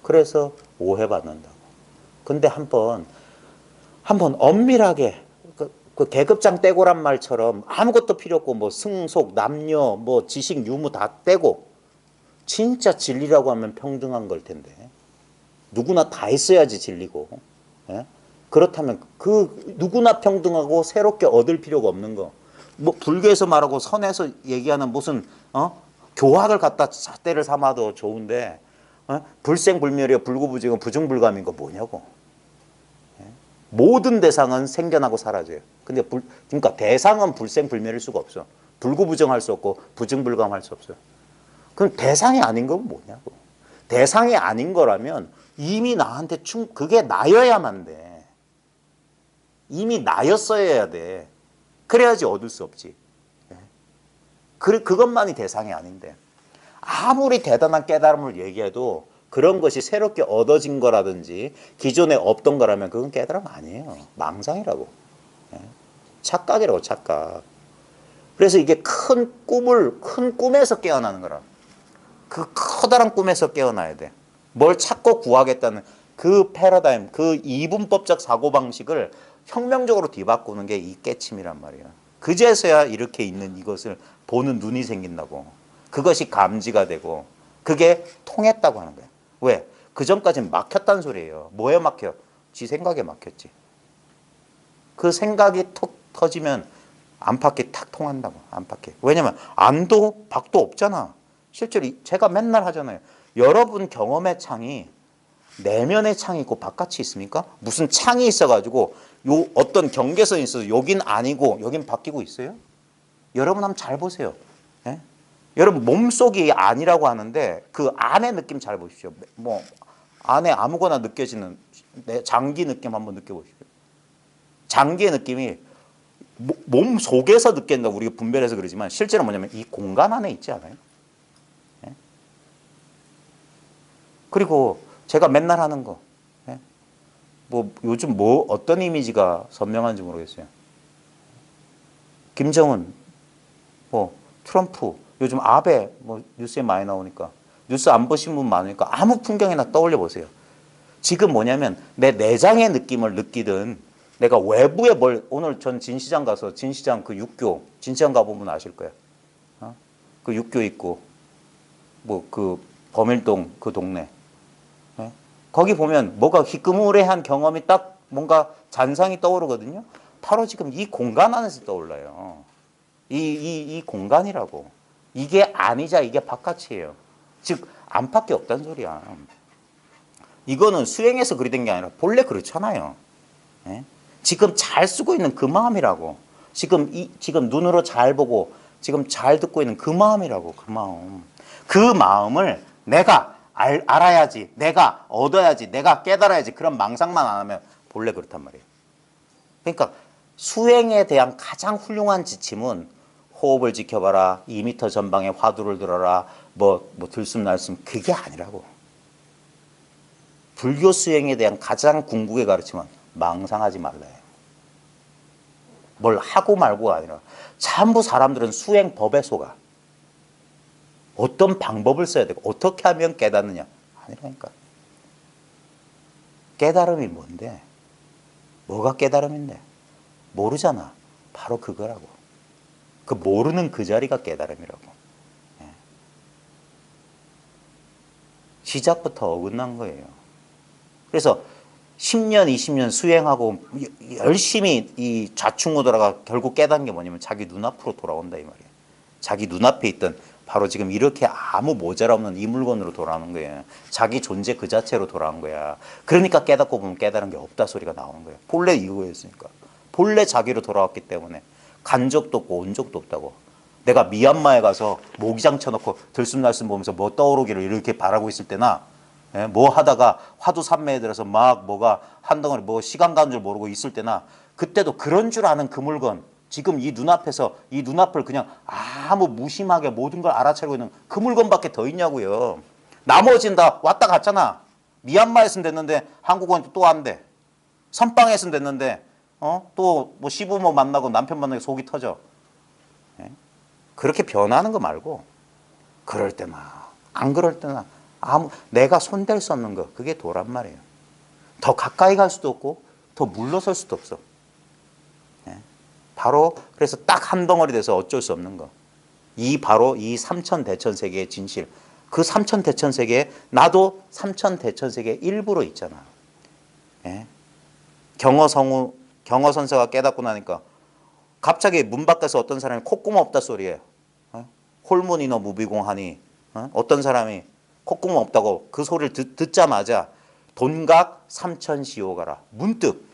그래서 오해받는다고. 근데 한번 엄밀하게 그 계급장 떼고란 말처럼 아무것도 필요 없고 뭐 승속 남녀 뭐 지식 유무 다 떼고 진짜 진리라고 하면 평등한 걸 텐데 누구나 다 있어야지 진리고. 예? 그렇다면 그 누구나 평등하고 새롭게 얻을 필요가 없는 거. 뭐 불교에서 말하고 선에서 얘기하는 무슨 교학을 갖다 잣대를 삼아도 좋은데 불생불멸이요 불구부징은 부증불감인 거 뭐냐고. 예? 모든 대상은 생겨나고 사라져요. 근데 그러니까 대상은 불생불멸일 수가 없어. 불구부정할 수 없고 부증불감할 수 없어요. 그럼 대상이 아닌 건 뭐냐고. 대상이 아닌 거라면 이미 나한테 그게 나여야만 돼. 이미 나였어야 돼. 그래야지 얻을 수 없지. 그것만이 대상이 아닌데 아무리 대단한 깨달음을 얘기해도 그런 것이 새롭게 얻어진 거라든지 기존에 없던 거라면 그건 깨달음 아니에요. 망상이라고. 착각이라고 착각. 그래서 이게 큰 꿈에서 깨어나는 거라. 그 커다란 꿈에서 깨어나야 돼. 뭘 찾고 구하겠다는 그 패러다임, 그 이분법적 사고방식을 혁명적으로 뒤바꾸는 게 이 깨침이란 말이야. 그제서야 이렇게 있는 이것을 보는 눈이 생긴다고. 그것이 감지가 되고 그게 통했다고 하는 거야. 왜? 그 전까지는 막혔다는 소리예요. 뭐에 막혀? 지 생각에 막혔지. 그 생각이 톡 터지면 안팎이 탁 통한다고. 안팎이. 왜냐면 안도 밖도 없잖아. 실제로 제가 맨날 하잖아요. 여러분 경험의 창이 내면의 창이 있고 바깥이 있습니까? 무슨 창이 있어가지고 요 어떤 경계선이 있어서 여긴 아니고 여긴 바뀌고 있어요? 여러분 한번 잘 보세요. 예? 여러분 몸속이 아니라고 하는데 그 안의 느낌 잘 보십시오. 뭐 안에 아무거나 느껴지는 장기 느낌 한번 느껴보십시오. 장기의 느낌이 몸 속에서 느낀다고 우리가 분별해서 그러지만 실제로 뭐냐면 이 공간 안에 있지 않아요? 예? 그리고 제가 맨날 하는 거, 예? 뭐 요즘 뭐 어떤 이미지가 선명한지 모르겠어요. 김정은, 뭐 트럼프, 요즘 아베 뭐 뉴스에 많이 나오니까 뉴스 안 보신 분 많으니까 아무 풍경이나 떠올려 보세요. 지금 뭐냐면 내 내장의 느낌을 느끼든 내가 외부에 오늘 전 진시장 가서 진시장 그 육교 진시장 가보면 아실 거야. 그 육교 있고 뭐 그 범일동 그 동네 거기 보면 뭐가 희끄무레한 경험이 딱 뭔가 잔상이 떠오르거든요. 바로 지금 이 공간 안에서 떠올라요. 이 공간이라고. 이게 아니자 이게 바깥이에요. 즉 안팎이 없다는 소리야. 이거는 수행해서 그리 된 게 아니라 본래 그렇잖아요. 예? 지금 잘 쓰고 있는 그 마음이라고. 지금 눈으로 잘 보고 지금 잘 듣고 있는 그 마음이라고. 그 마음. 그 마음을 내가 알아야지, 내가 얻어야지, 내가 깨달아야지 그런 망상만 안 하면 본래 그렇단 말이에요. 그러니까 수행에 대한 가장 훌륭한 지침은 호흡을 지켜봐라, 2m 전방에 화두를 들어라, 뭐 들숨날숨 그게 아니라고. 불교 수행에 대한 가장 궁극의 가르침은 망상하지 말래. 뭘 하고 말고가 아니라 전부 사람들은 수행법에 속아. 어떤 방법을 써야 되고 어떻게 하면 깨닫느냐 아니라니까. 깨달음이 뭔데? 뭐가 깨달음인데? 모르잖아. 바로 그거라고. 그 모르는 그 자리가 깨달음이라고. 시작부터 어긋난 거예요. 그래서 10년, 20년 수행하고 열심히 이 좌충우돌하가 결국 깨닫는 게 뭐냐면 자기 눈앞으로 돌아온다 이 말이에요. 자기 눈앞에 있던 바로 지금 이렇게 아무 모자라 없는 이 물건으로 돌아오는 거예요. 자기 존재 그 자체로 돌아온 거야. 그러니까 깨닫고 보면 깨달은 게 없다 소리가 나오는 거예요. 본래 이거였으니까. 본래 자기로 돌아왔기 때문에 간 적도 없고 온 적도 없다고. 내가 미얀마에 가서 모기장 쳐놓고 들숨날숨 보면서 뭐 떠오르기를 이렇게 바라고 있을 때나 뭐 하다가 화두 산매에 들어서 막 뭐가 한 덩어리 뭐 시간 가는 줄 모르고 있을 때나 그때도 그런 줄 아는 그 물건 지금 이 눈앞에서 이 눈앞을 그냥 아무 무심하게 모든 걸 알아차리고 있는 그 물건밖에 더 있냐고요. 나머지는 다 왔다 갔잖아. 미얀마에서는 됐는데 한국은 또 안 돼. 선방에서는 됐는데 또 뭐 시부모 만나고 남편 만나고 속이 터져. 그렇게 변하는 거 말고 그럴 때나 안 그럴 때나 내가 손댈 수 없는 거 그게 도란 말이에요. 더 가까이 갈 수도 없고 더 물러설 수도 없어. 바로 그래서 딱 한 덩어리 돼서 어쩔 수 없는 거. 바로 이 삼천대천세계의 진실. 그 삼천대천세계에 나도 삼천대천세계의 일부로 있잖아. 경허선서가 깨닫고 나니까 갑자기 문 밖에서 어떤 사람이 콧구멍 없다 소리예요. 홀문이너 무비공하니 어떤 사람이 콧구멍 없다고 그 소리를 듣자마자 돈각 삼천시오가라. 문득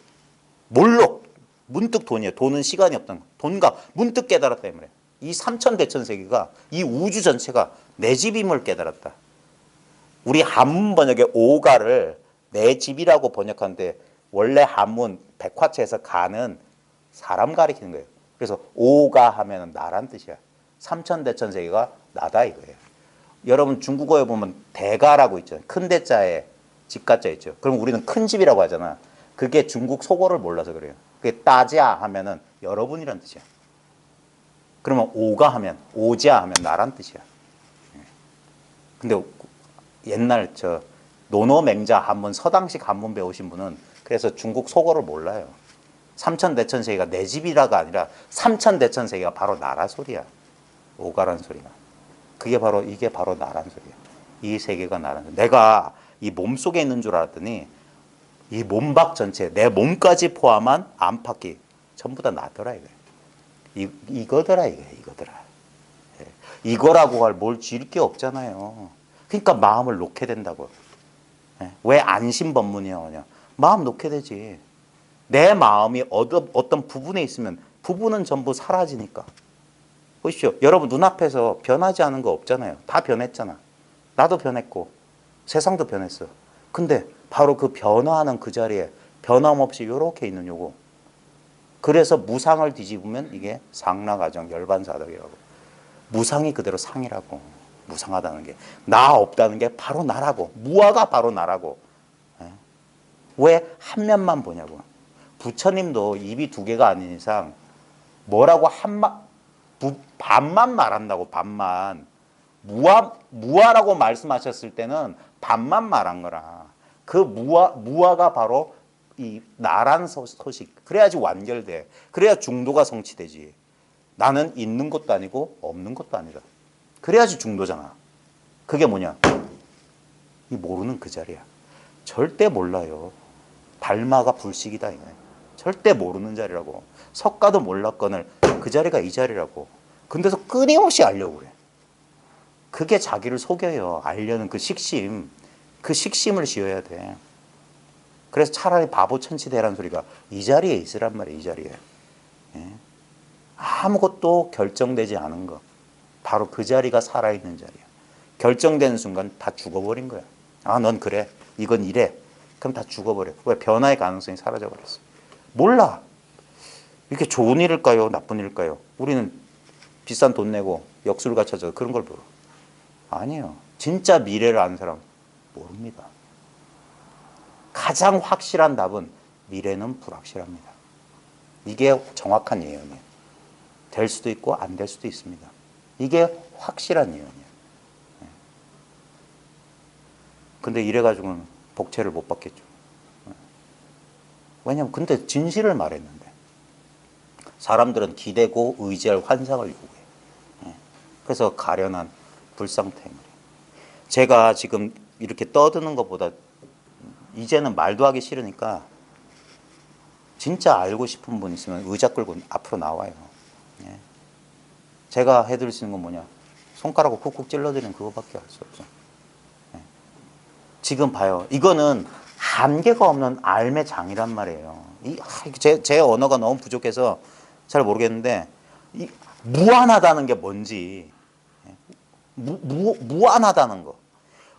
몰록 문득 돈이에요. 돈은 시간이 없다는 거. 돈각 문득 깨달았다 이 말이에요. 이 삼천대천세계가 이 우주 전체가 내 집임을 깨달았다. 우리 한문 번역의 오가를 내 집이라고 번역하는데 원래 한문 백화체에서 가는 사람 가리키는 거예요. 그래서 오가 하면 나란 뜻이야. 삼천대천세계가 나다 이거예요. 여러분 중국어에 보면 대가라고 있잖아요. 큰 대자에 집가자 있죠. 그럼 우리는 큰 집이라고 하잖아. 그게 중국 속어를 몰라서 그래요. 그게 따자 하면은 여러분이란 뜻이야. 그러면 오가 하면 오자 하면 나란 뜻이야. 근데 옛날 노노맹자 한문 서당식 한문 배우신 분은 그래서 중국 속어를 몰라요. 삼천대천세계가 내 집이라가 아니라 삼천대천세계가 바로 나라 소리야. 오가란 소리가. 이게 바로 나란 소리야. 이 세계가 나란 소리야. 내가 이 몸속에 있는 줄 알았더니 이 몸박 전체, 내 몸까지 포함한 안팎이 전부 다 나더라 이거야. 이거더라 이거더라. 이거라고 할 뭘 지을 게 없잖아요. 그러니까 마음을 놓게 된다고. 왜 안심법문이야 그냥. 마음 놓게 되지. 내 마음이 어떤 부분에 있으면 부분은 전부 사라지니까. 보십시오. 여러분 눈앞에서 변하지 않은 거 없잖아요. 다 변했잖아. 나도 변했고 세상도 변했어. 근데 바로 그 변화하는 그 자리에 변함없이 이렇게 있는 요거. 그래서 무상을 뒤집으면 이게 상라가정 열반사덕이라고. 무상이 그대로 상이라고. 무상하다는 게. 나 없다는 게 바로 나라고. 무아가 바로 나라고. 왜 한 면만 보냐고. 부처님도 입이 두 개가 아닌 이상 뭐라고 반만 말한다고 반만. 무아라고 말씀하셨을 때는 반만 말한 거라. 그 무아가 바로 이 나란 소식. 그래야지 완결돼. 그래야 중도가 성취되지. 나는 있는 것도 아니고 없는 것도 아니다. 그래야지 중도잖아. 그게 뭐냐? 이 모르는 그 자리야. 절대 몰라요. 달마가 불식이다. 이거야. 절대 모르는 자리라고. 석가도 몰랐거늘 그 자리가 이 자리라고. 근데서 끊임없이 알려고 그래. 그게 자기를 속여요. 알려는 그 식심. 그 식심을 지어야 돼. 그래서 차라리 바보 천치대라는 소리가 이 자리에 있으란 말이에요. 이 자리에. 예? 아무것도 결정되지 않은 거. 바로 그 자리가 살아있는 자리야. 결정되는 순간 다 죽어버린 거야. 아, 넌 그래. 이건 이래. 그럼 다 죽어버려. 왜? 변화의 가능성이 사라져버렸어. 몰라. 이렇게 좋은 일일까요? 나쁜 일일까요? 우리는 비싼 돈 내고 역술가 찾아서 그런 걸 모르. 아니에요. 진짜 미래를 아는 사람 모릅니다. 가장 확실한 답은 미래는 불확실합니다. 이게 정확한 예언이에요. 될 수도 있고 안 될 수도 있습니다. 이게 확실한 예언이에요. 근데 이래가지고는 복채를 못 받겠죠. 왜냐면 근데 진실을 말했는데 사람들은 기대고 의지할 환상을 요구해. 그래서 가련한 불상태입니다. 제가 지금 이렇게 떠드는 것보다 이제는 말도 하기 싫으니까 진짜 알고 싶은 분 있으면 의자 끌고 앞으로 나와요. 제가 해드릴 수 있는 건 뭐냐? 손가락으로 쿡쿡 찔러드리는 그거밖에 할 수 없어. 지금 봐요. 이거는 한계가 없는 알매 장이란 말이에요. 제 언어가 너무 부족해서 잘 모르겠는데 무한하다는 게 뭔지 무한하다는 거.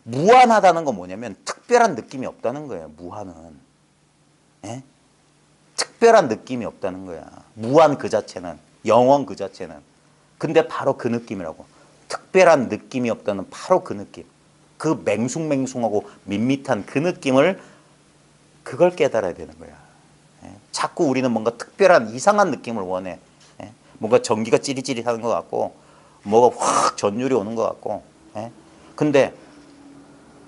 무한하다는 건 뭐냐면 특별한 느낌이 없다는 거예요. 무한은. 예? 특별한 느낌이 없다는 거야. 무한 그 자체는. 영원 그 자체는. 근데 바로 그 느낌이라고. 특별한 느낌이 없다는 바로 그 느낌. 그 맹숭맹숭하고 밋밋한 그 느낌을 그걸 깨달아야 되는 거야. 예? 자꾸 우리는 뭔가 특별한 이상한 느낌을 원해. 예? 뭔가 전기가 찌릿찌릿하는 것 같고 뭐가 확 전율이 오는 것 같고. 예? 근데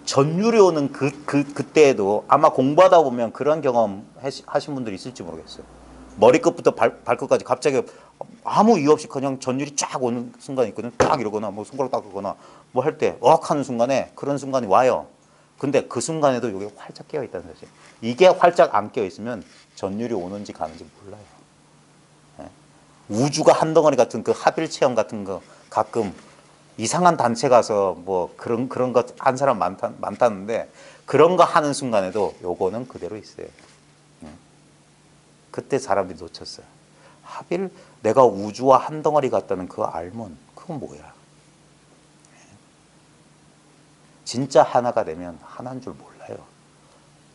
전율이 오는 그때에도 아마 공부하다 보면 그런 경험 하신 분들이 있을지 모르겠어요. 머리끝부터 발끝까지 갑자기 아무 이유 없이 그냥 전율이 쫙 오는 순간이 있거든. 딱 이러거나 뭐 손가락 닦거나 뭐 할 때 어악 하는 순간에 그런 순간이 와요. 근데 그 순간에도 이게 활짝 깨어 있다는 사실. 이게 활짝 안 깨어 있으면 전율이 오는지 가는지 몰라요. 예. 우주가 한 덩어리 같은 그 하빌 체험 같은 거 가끔 이상한 단체 가서 뭐 그런 거 한 사람 많다는데 그런 거 하는 순간에도 요거는 그대로 있어요. 그때 사람들이 놓쳤어요. 하빌 내가 우주와 한 덩어리 같다는 그 알면 그건 뭐야? 진짜 하나가 되면 하나인 줄 몰라요.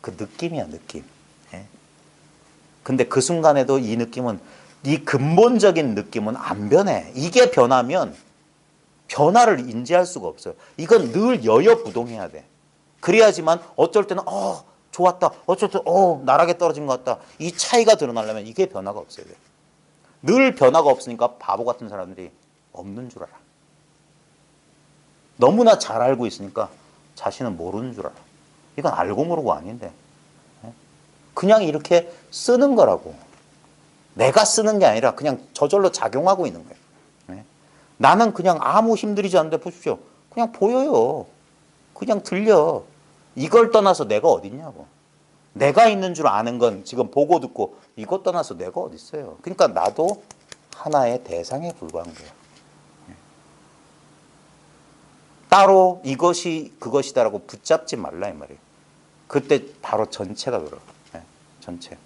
그 느낌이야 느낌. 근데 그 순간에도 이 느낌은 이 근본적인 느낌은 안 변해. 이게 변하면 변화를 인지할 수가 없어요. 이건 늘 여여부동해야 돼. 그래야지만 어쩔 때는 좋았다. 어쩔 때는 나락에 떨어진 것 같다. 이 차이가 드러나려면 이게 변화가 없어야 돼. 늘 변화가 없으니까 바보 같은 사람들이 없는 줄 알아. 너무나 잘 알고 있으니까 자신은 모르는 줄 알아. 이건 알고 모르고 아닌데. 그냥 이렇게 쓰는 거라고. 내가 쓰는 게 아니라 그냥 저절로 작용하고 있는 거예요. 나는 그냥 아무 힘들이지 않는데 보십시오. 그냥 보여요. 그냥 들려. 이걸 떠나서 내가 어딨냐고. 내가 있는 줄 아는 건 지금 보고 듣고 이것 떠나서 내가 어딨어요. 그러니까 나도 하나의 대상에 불과한 거예요. 따로 이것이 그것이다라고 붙잡지 말라 이 말이에요. 그때 바로 전체가 들어요. 전체.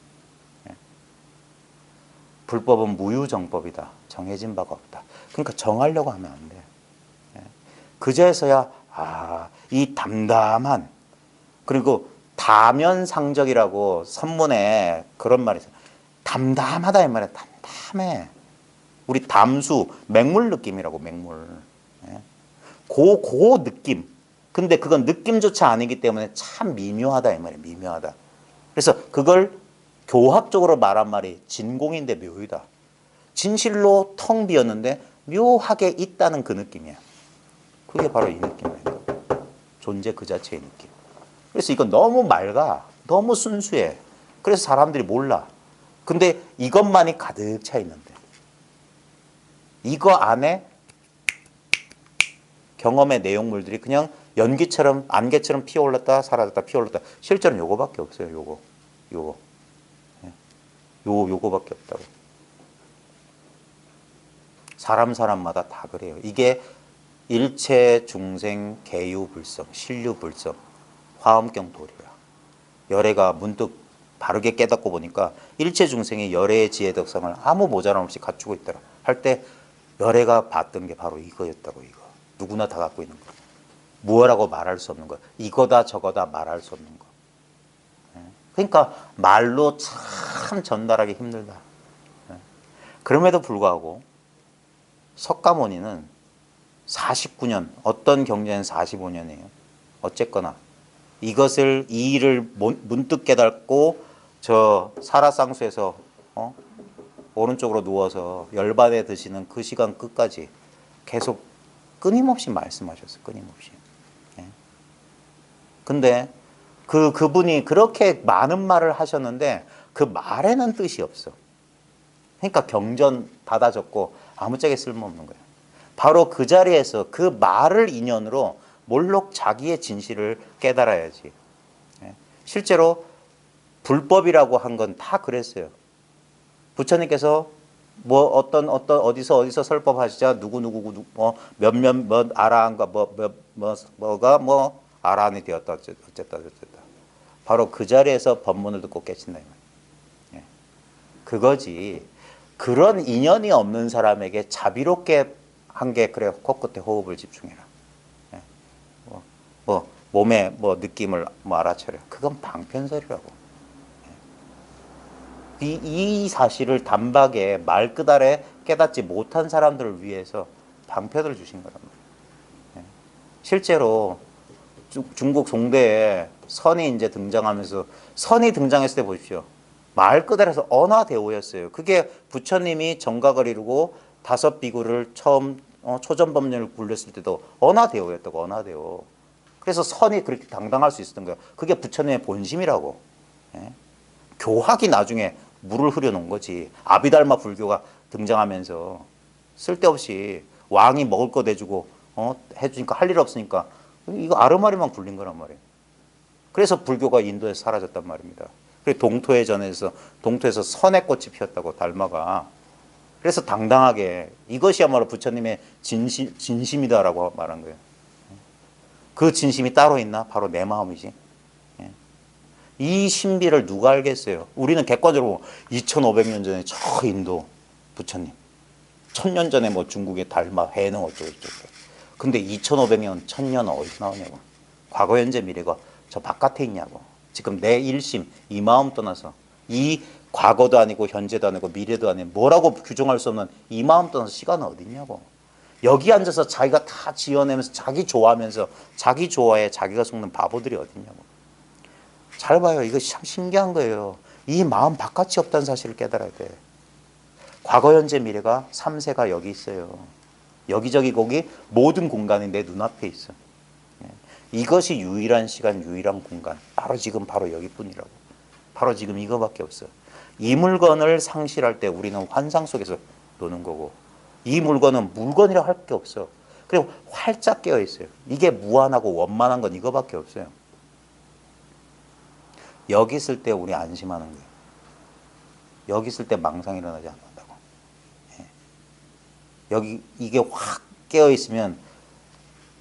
불법은 무유정법이다. 정해진 바가 없다. 그러니까 정하려고 하면 안 돼. 그제서야 이 담담한 그리고 다면상적이라고 선문에 그런 말이 있어요. 담담하다 이 말이야. 담담해. 우리 담수 맹물 느낌이라고 맹물. 그 느낌. 근데 그건 느낌조차 아니기 때문에 참 미묘하다 이 말이야. 미묘하다. 그래서 그걸 교학적으로 말한 말이 진공인데 묘이다. 진실로 텅 비었는데 묘하게 있다는 그 느낌이야. 그게 바로 이 느낌이니까. 존재 그 자체의 느낌. 그래서 이건 너무 맑아. 너무 순수해. 그래서 사람들이 몰라. 근데 이것만이 가득 차 있는데 이거 안에 경험의 내용물들이 그냥 연기처럼 안개처럼 피어올랐다 사라졌다 피어올랐다. 실제로는 요거밖에 없어요. 요거밖에 없다고. 사람마다 다 그래요. 이게 일체 중생 개유불성 신류불성 화엄경 도리야. 열애가 문득 바르게 깨닫고 보니까 일체 중생이 열애의 지혜덕성을 아무 모자람 없이 갖추고 있더라 할 때 열애가 봤던 게 바로 이거였다고. 이거 누구나 다 갖고 있는 거. 무엇라고 말할 수 없는 거. 이거다 저거다 말할 수 없는 거. 그러니까 말로 참 전달하기 힘들다. 그럼에도 불구하고 석가모니는 49년 어떤 경전은 45년이에요. 어쨌거나 이것을 이 일을 문득 깨닫고 저 사라상수에서 오른쪽으로 누워서 열반에 드시는 그 시간 끝까지 계속 끊임없이 말씀하셨어요. 끊임없이. 근데 그분이 그렇게 많은 말을 하셨는데 그 말에는 뜻이 없어. 그러니까 경전 닫아 적고 아무짝에 쓸모없는 거예요. 바로 그 자리에서 그 말을 인연으로 몰록 자기의 진실을 깨달아야지. 실제로 불법이라고 한 건 다 그랬어요. 부처님께서 뭐 어디서 설법하시자 누구 몇몇 아라한가 뭐가 아라한이 되었다 어쨌다. 바로 그 자리에서 법문을 듣고 깨친다. 그거지. 그런 인연이 없는 사람에게 자비롭게 한 게 그래. 코끝에 호흡을 집중해라. 몸의 느낌을 알아차려. 그건 방편설이라고. 이 사실을 단박에 말끝알에 깨닫지 못한 사람들을 위해서 방편을 주신 거란 말이에요. 실제로 중국 송대에 선이 이제 등장하면서 선이 등장했을 때 보십시오. 말끝알에서 언화대오였어요. 그게 부처님이 정각을 이루고 5 비구를 처음 초전법륜을 굴렸을 때도 언화대오였다고. 언화대오. 그래서 선이 그렇게 당당할 수 있었던 거예요. 그게 부처님의 본심이라고. 교학이 나중에 물을 흐려놓은 거지. 아비달마 불교가 등장하면서 쓸데없이 왕이 먹을 거 대주고 해주니까 할 일 없으니까 이거 아르마리만 굴린 거란 말이에요. 그래서 불교가 인도에서 사라졌단 말입니다. 그리고 동토에서 선의 꽃이 피었다고 달마가. 그래서 당당하게 이것이야말로 부처님의 진심이다라고 말한 거예요. 그 진심이 따로 있나? 바로 내 마음이지. 이 신비를 누가 알겠어요? 우리는 객관적으로 2500년 전에 저 인도 부처님, 1000년 전에 중국의 달마, 해능 어쩌고저쩌고. 근데 2500년, 1000년 어디서 나오냐고. 과거, 현재, 미래가 저 바깥에 있냐고. 지금 내 일심, 이 마음 떠나서 이 과거도 아니고 현재도 아니고 미래도 아니고 뭐라고 규정할 수 없는 이 마음 떠나서 시간은 어디 있냐고. 여기 앉아서 자기가 다 지어내면서 자기 좋아하면서 자기 좋아해 자기가 속는 바보들이 어디 있냐고. 잘 봐요. 이거 참 신기한 거예요. 이 마음 바깥이 없다는 사실을 깨달아야 돼. 과거, 현재, 미래가 3세가 여기 있어요. 여기저기 거기 모든 공간이 내 눈앞에 있어. 이것이 유일한 시간, 유일한 공간. 바로 지금, 바로 여기뿐이라고. 바로 지금 이거밖에 없어. 이 물건을 상실할 때 우리는 환상 속에서 노는 거고 이 물건은 물건이라 할 게 없어. 그리고 활짝 깨어 있어요. 이게 무한하고 원만한 건 이거밖에 없어요. 여기 있을 때 우리 안심하는 거예요. 여기 있을 때 망상이 일어나지 않는다고. 여기 이게 확 깨어 있으면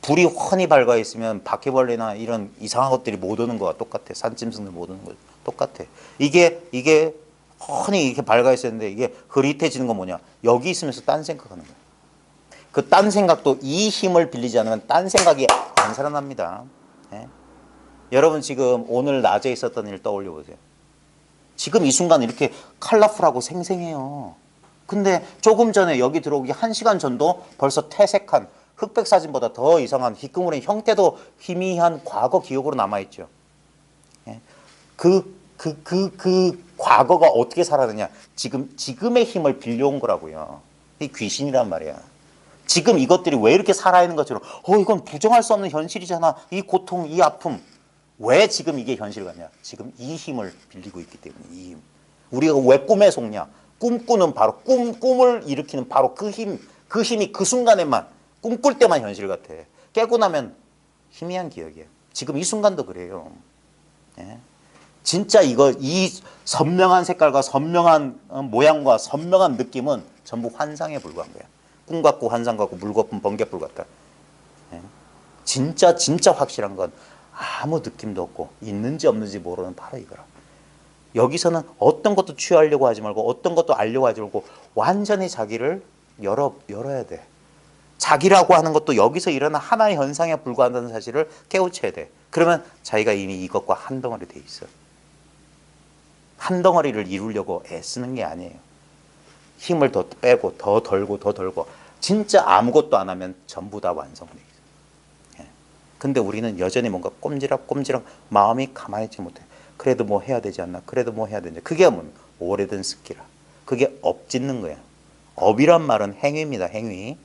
불이 훤히 밝아 있으면 바퀴벌레나 이런 이상한 것들이 못 오는 거와 똑같아. 산짐승들 못 오는 거 똑같아. 이게 훤히 이렇게 밝아 있었는데 이게 흐릿해지는 건 뭐냐? 여기 있으면서 딴 생각하는 거야. 그 딴 생각도 이 힘을 빌리지 않으면 딴 생각이 안 살아납니다. 여러분 지금 오늘 낮에 있었던 일 떠올려 보세요. 지금 이 순간 이렇게 컬러풀하고 생생해요. 근데 조금 전에 여기 들어오기 1시간 전도 벌써 퇴색한 흑백 사진보다 더 이상한 희끄무린 형태도 희미한 과거 기억으로 남아있죠. 그 과거가 어떻게 살아느냐. 지금의 힘을 빌려온 거라고요. 이 귀신이란 말이야. 지금 이것들이 왜 이렇게 살아있는 것처럼 이건 부정할 수 없는 현실이잖아. 이 고통, 이 아픔. 왜 지금 이게 현실 같냐? 지금 이 힘을 빌리고 있기 때문에 이 힘. 우리가 왜 꿈에 속냐? 꿈꾸는 바로 꿈을 일으키는 바로 그 힘. 그 힘이 그 순간에만 꿈꿀 때만 현실 같아. 깨고 나면 희미한 기억이에요. 지금 이 순간도 그래요. 예? 진짜 이 선명한 색깔과 선명한 모양과 선명한 느낌은 전부 환상에 불과한 거야. 꿈 같고 환상 같고 물 거품 번개불 같다. 예? 진짜 확실한 건 아무 느낌도 없고 있는지 없는지 모르는 바로 이거라. 여기서는 어떤 것도 취하려고 하지 말고 어떤 것도 알려고 하지 말고 완전히 자기를 열어야 돼. 자기라고 하는 것도 여기서 일어난 하나의 현상에 불과한다는 사실을 깨우쳐야 돼. 그러면 자기가 이미 이것과 한 덩어리 돼 있어. 한 덩어리를 이루려고 애쓰는 게 아니에요. 힘을 더 빼고 더 덜고 진짜 아무것도 안 하면 전부 다 완성돼 있어. 예. 근데 우리는 여전히 뭔가 꼼지락 마음이 가만히 있지 못해. 그래도 뭐 해야 되지 않나? 그래도 뭐 해야 되지? 그게 뭐 오래된 습기라. 그게 업짓는 거야. 업이란 말은 행위입니다. 행위.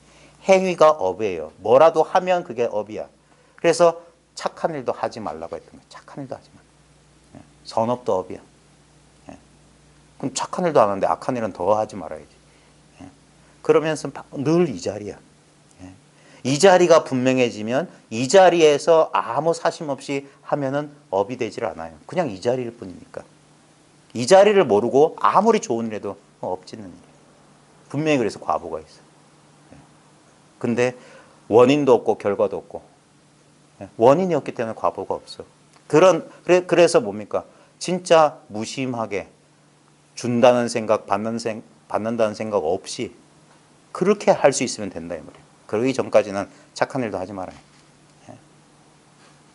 행위가 업이에요. 뭐라도 하면 그게 업이야. 그래서 착한 일도 하지 말라고 했던 거야. 착한 일도 하지 마. 예. 선업도 업이야. 예. 그럼 착한 일도 안 하는데 악한 일은 더 하지 말아야지. 예. 그러면서 늘 이 자리야. 예. 이 자리가 분명해지면 이 자리에서 아무 사심 없이 하면은 업이 되질 않아요. 그냥 이 자리일 뿐이니까. 이 자리를 모르고 아무리 좋은 일 해도 업짓는 일이에요. 분명히 그래서 과보가 있어. 근데 원인도 없고 결과도 없고 원인이 없기 때문에 과보가 없어. 그래서 뭡니까? 진짜 무심하게 준다는 생각, 받는다는 생각 없이 그렇게 할 수 있으면 된다 이 말이에요. 그러기 전까지는 착한 일도 하지 말아요.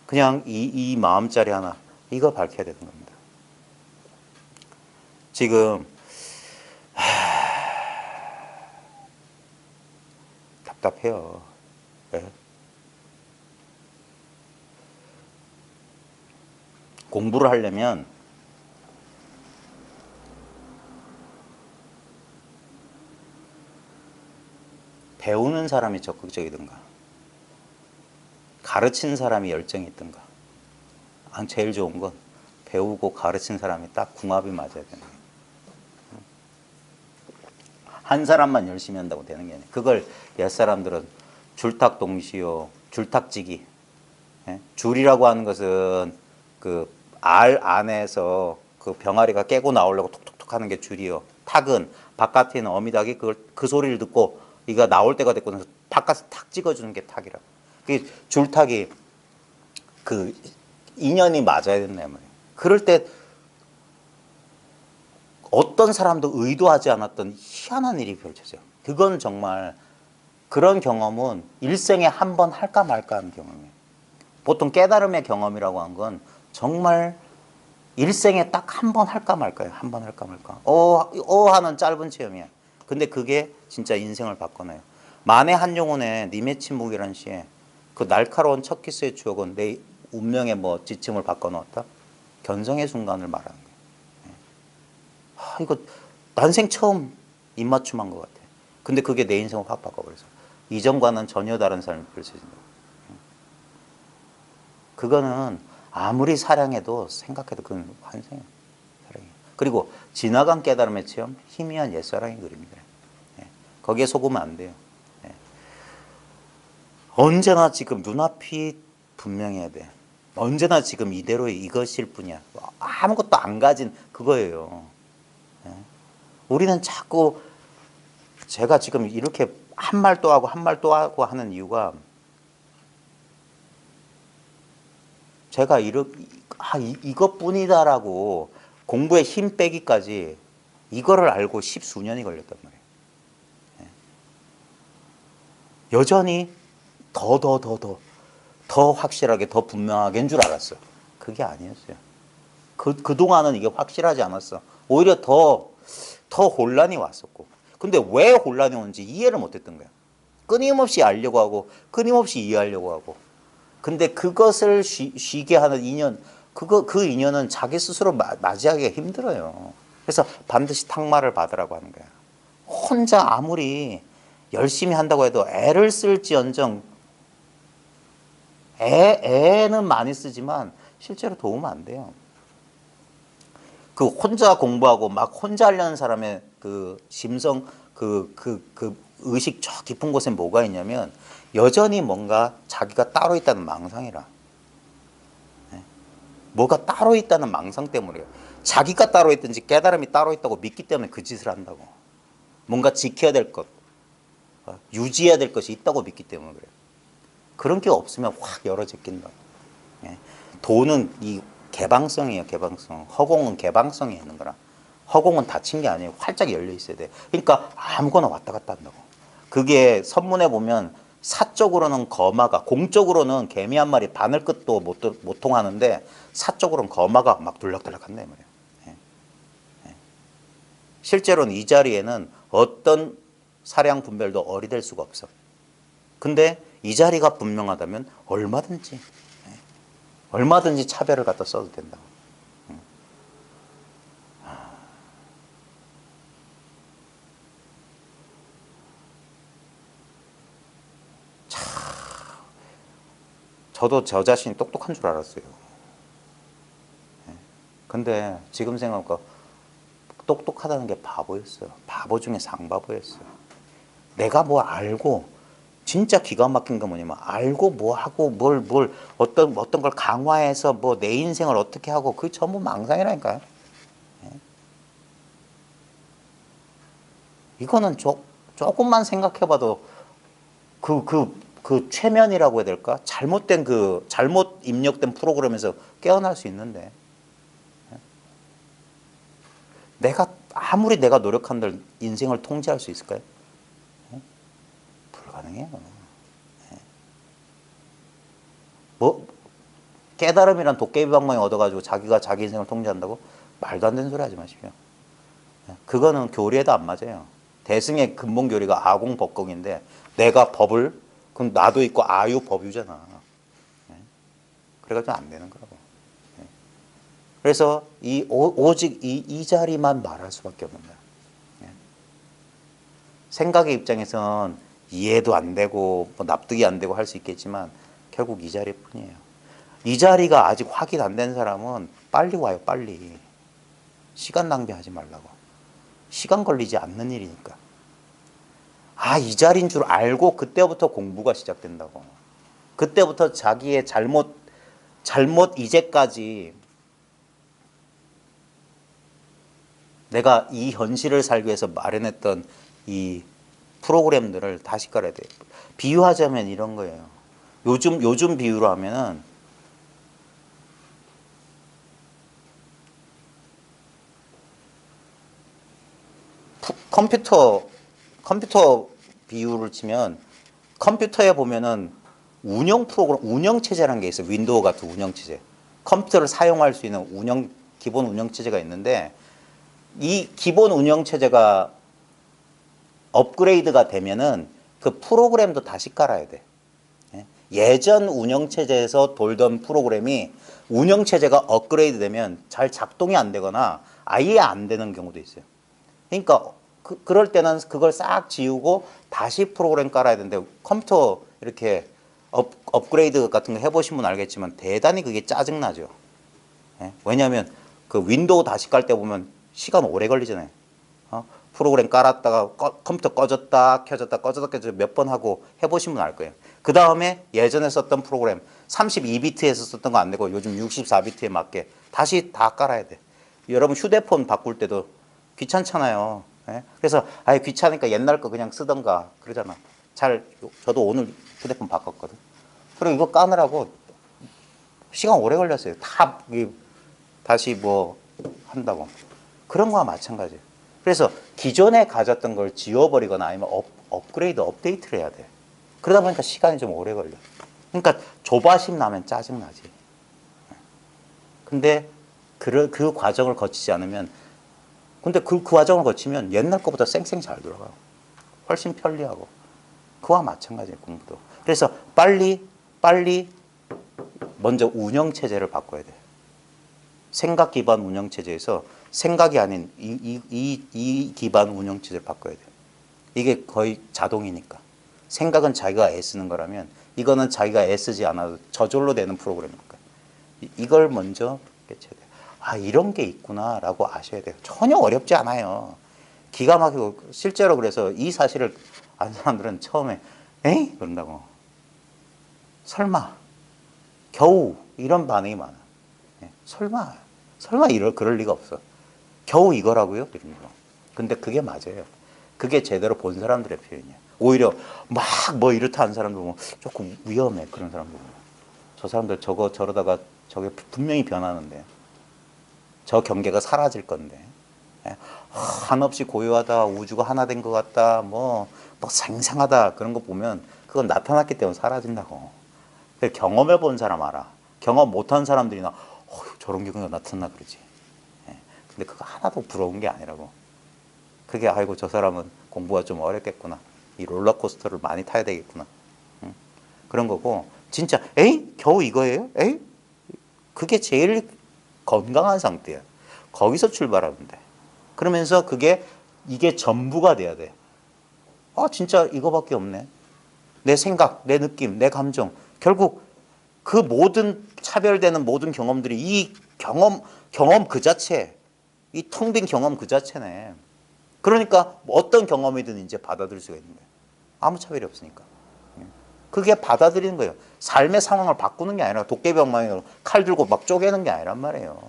그냥 이 마음자리 하나 이거 밝혀야 되는 겁니다. 지금 답답해요. 네. 공부를 하려면 배우는 사람이 적극적이든가 가르친 사람이 열정이 있든가 제일 좋은 건 배우고 가르친 사람이 딱 궁합이 맞아야 되는 거예요. 한 사람만 열심히 한다고 되는 게 아니에요. 그걸 옛사람들은 줄탁동시요, 줄탁지기. 예? 줄이라고 하는 것은 그 알 안에서 그 병아리가 깨고 나오려고 톡톡톡 하는 게 줄이요. 탁은 바깥에 있는 어미닭이 그 소리를 듣고 이가 나올 때가 됐고 나서 바깥에 탁 찍어주는 게 탁이라고. 그 줄탁이 그 인연이 맞아야 된단 말이에요. 그럴 때 어떤 사람도 의도하지 않았던 희한한 일이 펼쳐져요. 그건 정말 그런 경험은 일생에 한 번 할까 말까 하는 경험이에요. 보통 깨달음의 경험이라고 한 건 정말 일생에 딱 한 번 할까 말까요. 한 번 할까 말까. 하는 짧은 체험이야. 근데 그게 진짜 인생을 바꿔놔요. 만해 한용운의 님의 침묵이라는 시에 그 날카로운 첫 키스의 추억은 내 운명의 뭐 지침을 바꿔놓았다. 견성의 순간을 말하는 거예요. 이거 난생 처음 입맞춤한 것 같아. 근데 그게 내 인생을 확 바꿔버려서 이전과는 전혀 다른 삶이 펼쳐진다. 그거는 아무리 사랑해도 생각해도 그건 환생이야. 사랑이야. 그리고 지나간 깨달음의 체험, 희미한 옛사랑의 그림이다. 거기에 속으면 안 돼요. 언제나 지금 눈앞이 분명해야 돼. 언제나 지금 이대로의 이것일 뿐이야. 아무것도 안 가진 그거예요. 우리는 자꾸 제가 지금 이렇게 한 말 또 하고 한 말 또 하고 하는 이유가 제가 이것뿐이다라고 공부에 힘 빼기까지 이거를 알고 십수년이 걸렸단 말이에요. 여전히 더 확실하게 더 분명하게인 줄 알았어. 그게 아니었어요. 그동안은 이게 확실하지 않았어. 오히려 더 혼란이 왔었고. 근데 왜 혼란이 오는지 이해를 못했던 거야. 끊임없이 알려고 하고 끊임없이 이해하려고 하고. 근데 그것을 쉬게 하는 인연, 그 인연은 자기 스스로 맞이하기가 힘들어요. 그래서 반드시 탁마를 받으라고 하는 거야. 혼자 아무리 열심히 한다고 해도 애를 쓸지언정 애는 많이 쓰지만 실제로 도움 안 돼요. 그 혼자 공부하고 막 혼자 하려는 사람의 그 심성 그 의식 저 깊은 곳에 뭐가 있냐면 여전히 뭔가 자기가 따로 있다는 망상이라. 뭐가 따로 있다는 망상 때문이에요. 자기가 따로 있든지 깨달음이 따로 있다고 믿기 때문에 그 짓을 한다고. 뭔가 지켜야 될 것, 유지해야 될 것이 있다고 믿기 때문에 그래요. 그런 게 없으면 확 열어 제낀다. 도는 이 개방성이에요. 개방성. 허공은 개방성이 있는 거라. 허공은 닫힌 게 아니에요. 활짝 열려 있어야 돼. 그러니까 아무거나 왔다 갔다 한다고. 그게 선문에 보면 사적으로는 거마가, 공적으로는 개미 한 마리 바늘 끝도 못 통하는데 사적으로는 거마가 막 둘락둘락 한다 이 말이에요. 실제로는 이 자리에는 어떤 사량 분별도 어리될 수가 없어. 근데 이 자리가 분명하다면 얼마든지 차별을 갖다 써도 된다고. 저도 저 자신이 똑똑한 줄 알았어요. 근데 지금 생각하니까 똑똑하다는 게 바보였어요. 바보 중에 상바보였어요. 내가 뭐 알고 진짜 기가 막힌 건 뭐냐면 알고 뭐 하고 뭘 어떤 걸 강화해서 뭐 내 인생을 어떻게 하고 그게 전부 망상이라니까요. 이거는 조금만 생각해봐도 그 최면이라고 해야 될까? 잘못 입력된 프로그램에서 깨어날 수 있는데 아무리 내가 노력한들 인생을 통제할 수 있을까요? 불가능해요. 뭐 깨달음이란 도깨비 방망이 얻어가지고 자기가 자기 인생을 통제한다고? 말도 안 되는 소리 하지 마십시오. 그거는 교리에도 안 맞아요. 대승의 근본 교리가 아공법공인데 내가 법을 그럼 나도 있고 아유 법유잖아. 그래가지고 안 되는 거라고. 그래서 오직 이 자리만 말할 수밖에 없는 거야. 생각의 입장에선 이해도 안 되고 뭐 납득이 안 되고 할 수 있겠지만 결국 이 자리뿐이에요. 이 자리가 아직 확인 안 된 사람은 빨리 와요. 빨리. 시간 낭비하지 말라고. 시간 걸리지 않는 일이니까. 이 자리인 줄 알고 그때부터 공부가 시작된다고. 그때부터 자기의 잘못 이제까지 내가 이 현실을 살기 위해서 마련했던 이 프로그램들을 다시 깔아야 돼요. 비유하자면 이런 거예요. 요즘 비유로 하면은 컴퓨터 비유를 치면 컴퓨터에 보면은 운영 체제라는 게 있어요. 윈도우 같은 운영 체제. 컴퓨터를 사용할 수 있는 기본 운영 체제가 있는데 이 기본 운영 체제가 업그레이드가 되면은 그 프로그램도 다시 깔아야 돼. 예전 운영 체제에서 돌던 프로그램이 운영 체제가 업그레이드 되면 잘 작동이 안 되거나 아예 안 되는 경우도 있어요. 그러니까 그럴 때는 그걸 싹 지우고 다시 프로그램 깔아야 되는데 컴퓨터 이렇게 업그레이드 같은 거 해보신 분 알겠지만 대단히 그게 짜증나죠. 왜냐하면 그 윈도우 다시 깔 때 보면 시간 오래 걸리잖아요. 프로그램 깔았다가 컴퓨터 꺼졌다 켜졌다 꺼졌다 켜졌다 몇 번 하고 해보신 분 알 거예요. 그 다음에 예전에 썼던 프로그램 32비트에서 썼던 거 안 되고 요즘 64비트에 맞게 다시 다 깔아야 돼. 여러분 휴대폰 바꿀 때도 귀찮잖아요. 그래서 귀찮으니까 옛날 거 그냥 쓰던가 그러잖아. 저도 오늘 휴대폰 바꿨거든. 그리고 이거 까느라고 시간 오래 걸렸어요. 다시 뭐 한다고. 그런 거와 마찬가지예요. 그래서 기존에 가졌던 걸 지워버리거나 아니면 업그레이드, 업데이트를 해야 돼. 그러다 보니까 시간이 좀 오래 걸려. 그러니까 조바심 나면 짜증나지. 근데 그 과정을 거치지 않으면 근데 그 과정을 거치면 옛날 것보다 쌩쌩 잘 돌아가요. 훨씬 편리하고. 그와 마찬가지예요, 공부도. 그래서 빨리 먼저 운영체제를 바꿔야 돼요. 생각 기반 운영체제에서 생각이 아닌 이 기반 운영체제를 바꿔야 돼요. 이게 거의 자동이니까. 생각은 자기가 애쓰는 거라면 이거는 자기가 애쓰지 않아도 저절로 되는 프로그램이니까. 이걸 먼저 깨쳐야 돼요. 아, 이런 게 있구나라고 아셔야 돼요. 전혀 어렵지 않아요. 기가 막히고 실제로 그래서 이 사실을 아는 사람들은 처음에 에이? 그런다고. 설마, 겨우 이런 반응이 많아. 설마 그럴 리가 없어. 겨우 이거라고요? 이런 거. 근데 그게 맞아요. 그게 제대로 본 사람들의 표현이야. 오히려 막 뭐 이렇다 하는 사람들 보면 조금 위험해. 그런 사람들 보면. 저 사람들 저러다가 저게 분명히 변하는데. 저 경계가 사라질 건데. 한없이 고요하다, 우주가 하나 된 것 같다, 뭐 생생하다 그런 거 보면 그건 나타났기 때문에 사라진다고. 경험해 본 사람 알아. 경험 못한 사람들이나 저런 경우가 나타나 그러지. 근데 그거 하나도 부러운 게 아니라고. 그게 아이고 저 사람은 공부가 좀 어렵겠구나. 이 롤러코스터를 많이 타야 되겠구나. 그런 거고 진짜 에이? 겨우 이거예요? 에이? 그게 제일 건강한 상태야. 거기서 출발하면 돼. 그러면서 이게 전부가 돼야 돼. 아 진짜 이거밖에 없네. 내 생각, 내 느낌, 내 감정. 결국 그 모든 차별되는 모든 경험들이 이 경험 그 자체, 이 텅 빈 경험 그 자체네. 그러니까 어떤 경험이든 이제 받아들일 수가 있는 거예요. 아무 차별이 없으니까. 그게 받아들이는 거예요. 삶의 상황을 바꾸는 게 아니라 도깨비 엉망이로 칼 들고 막 쪼개는 게 아니란 말이에요.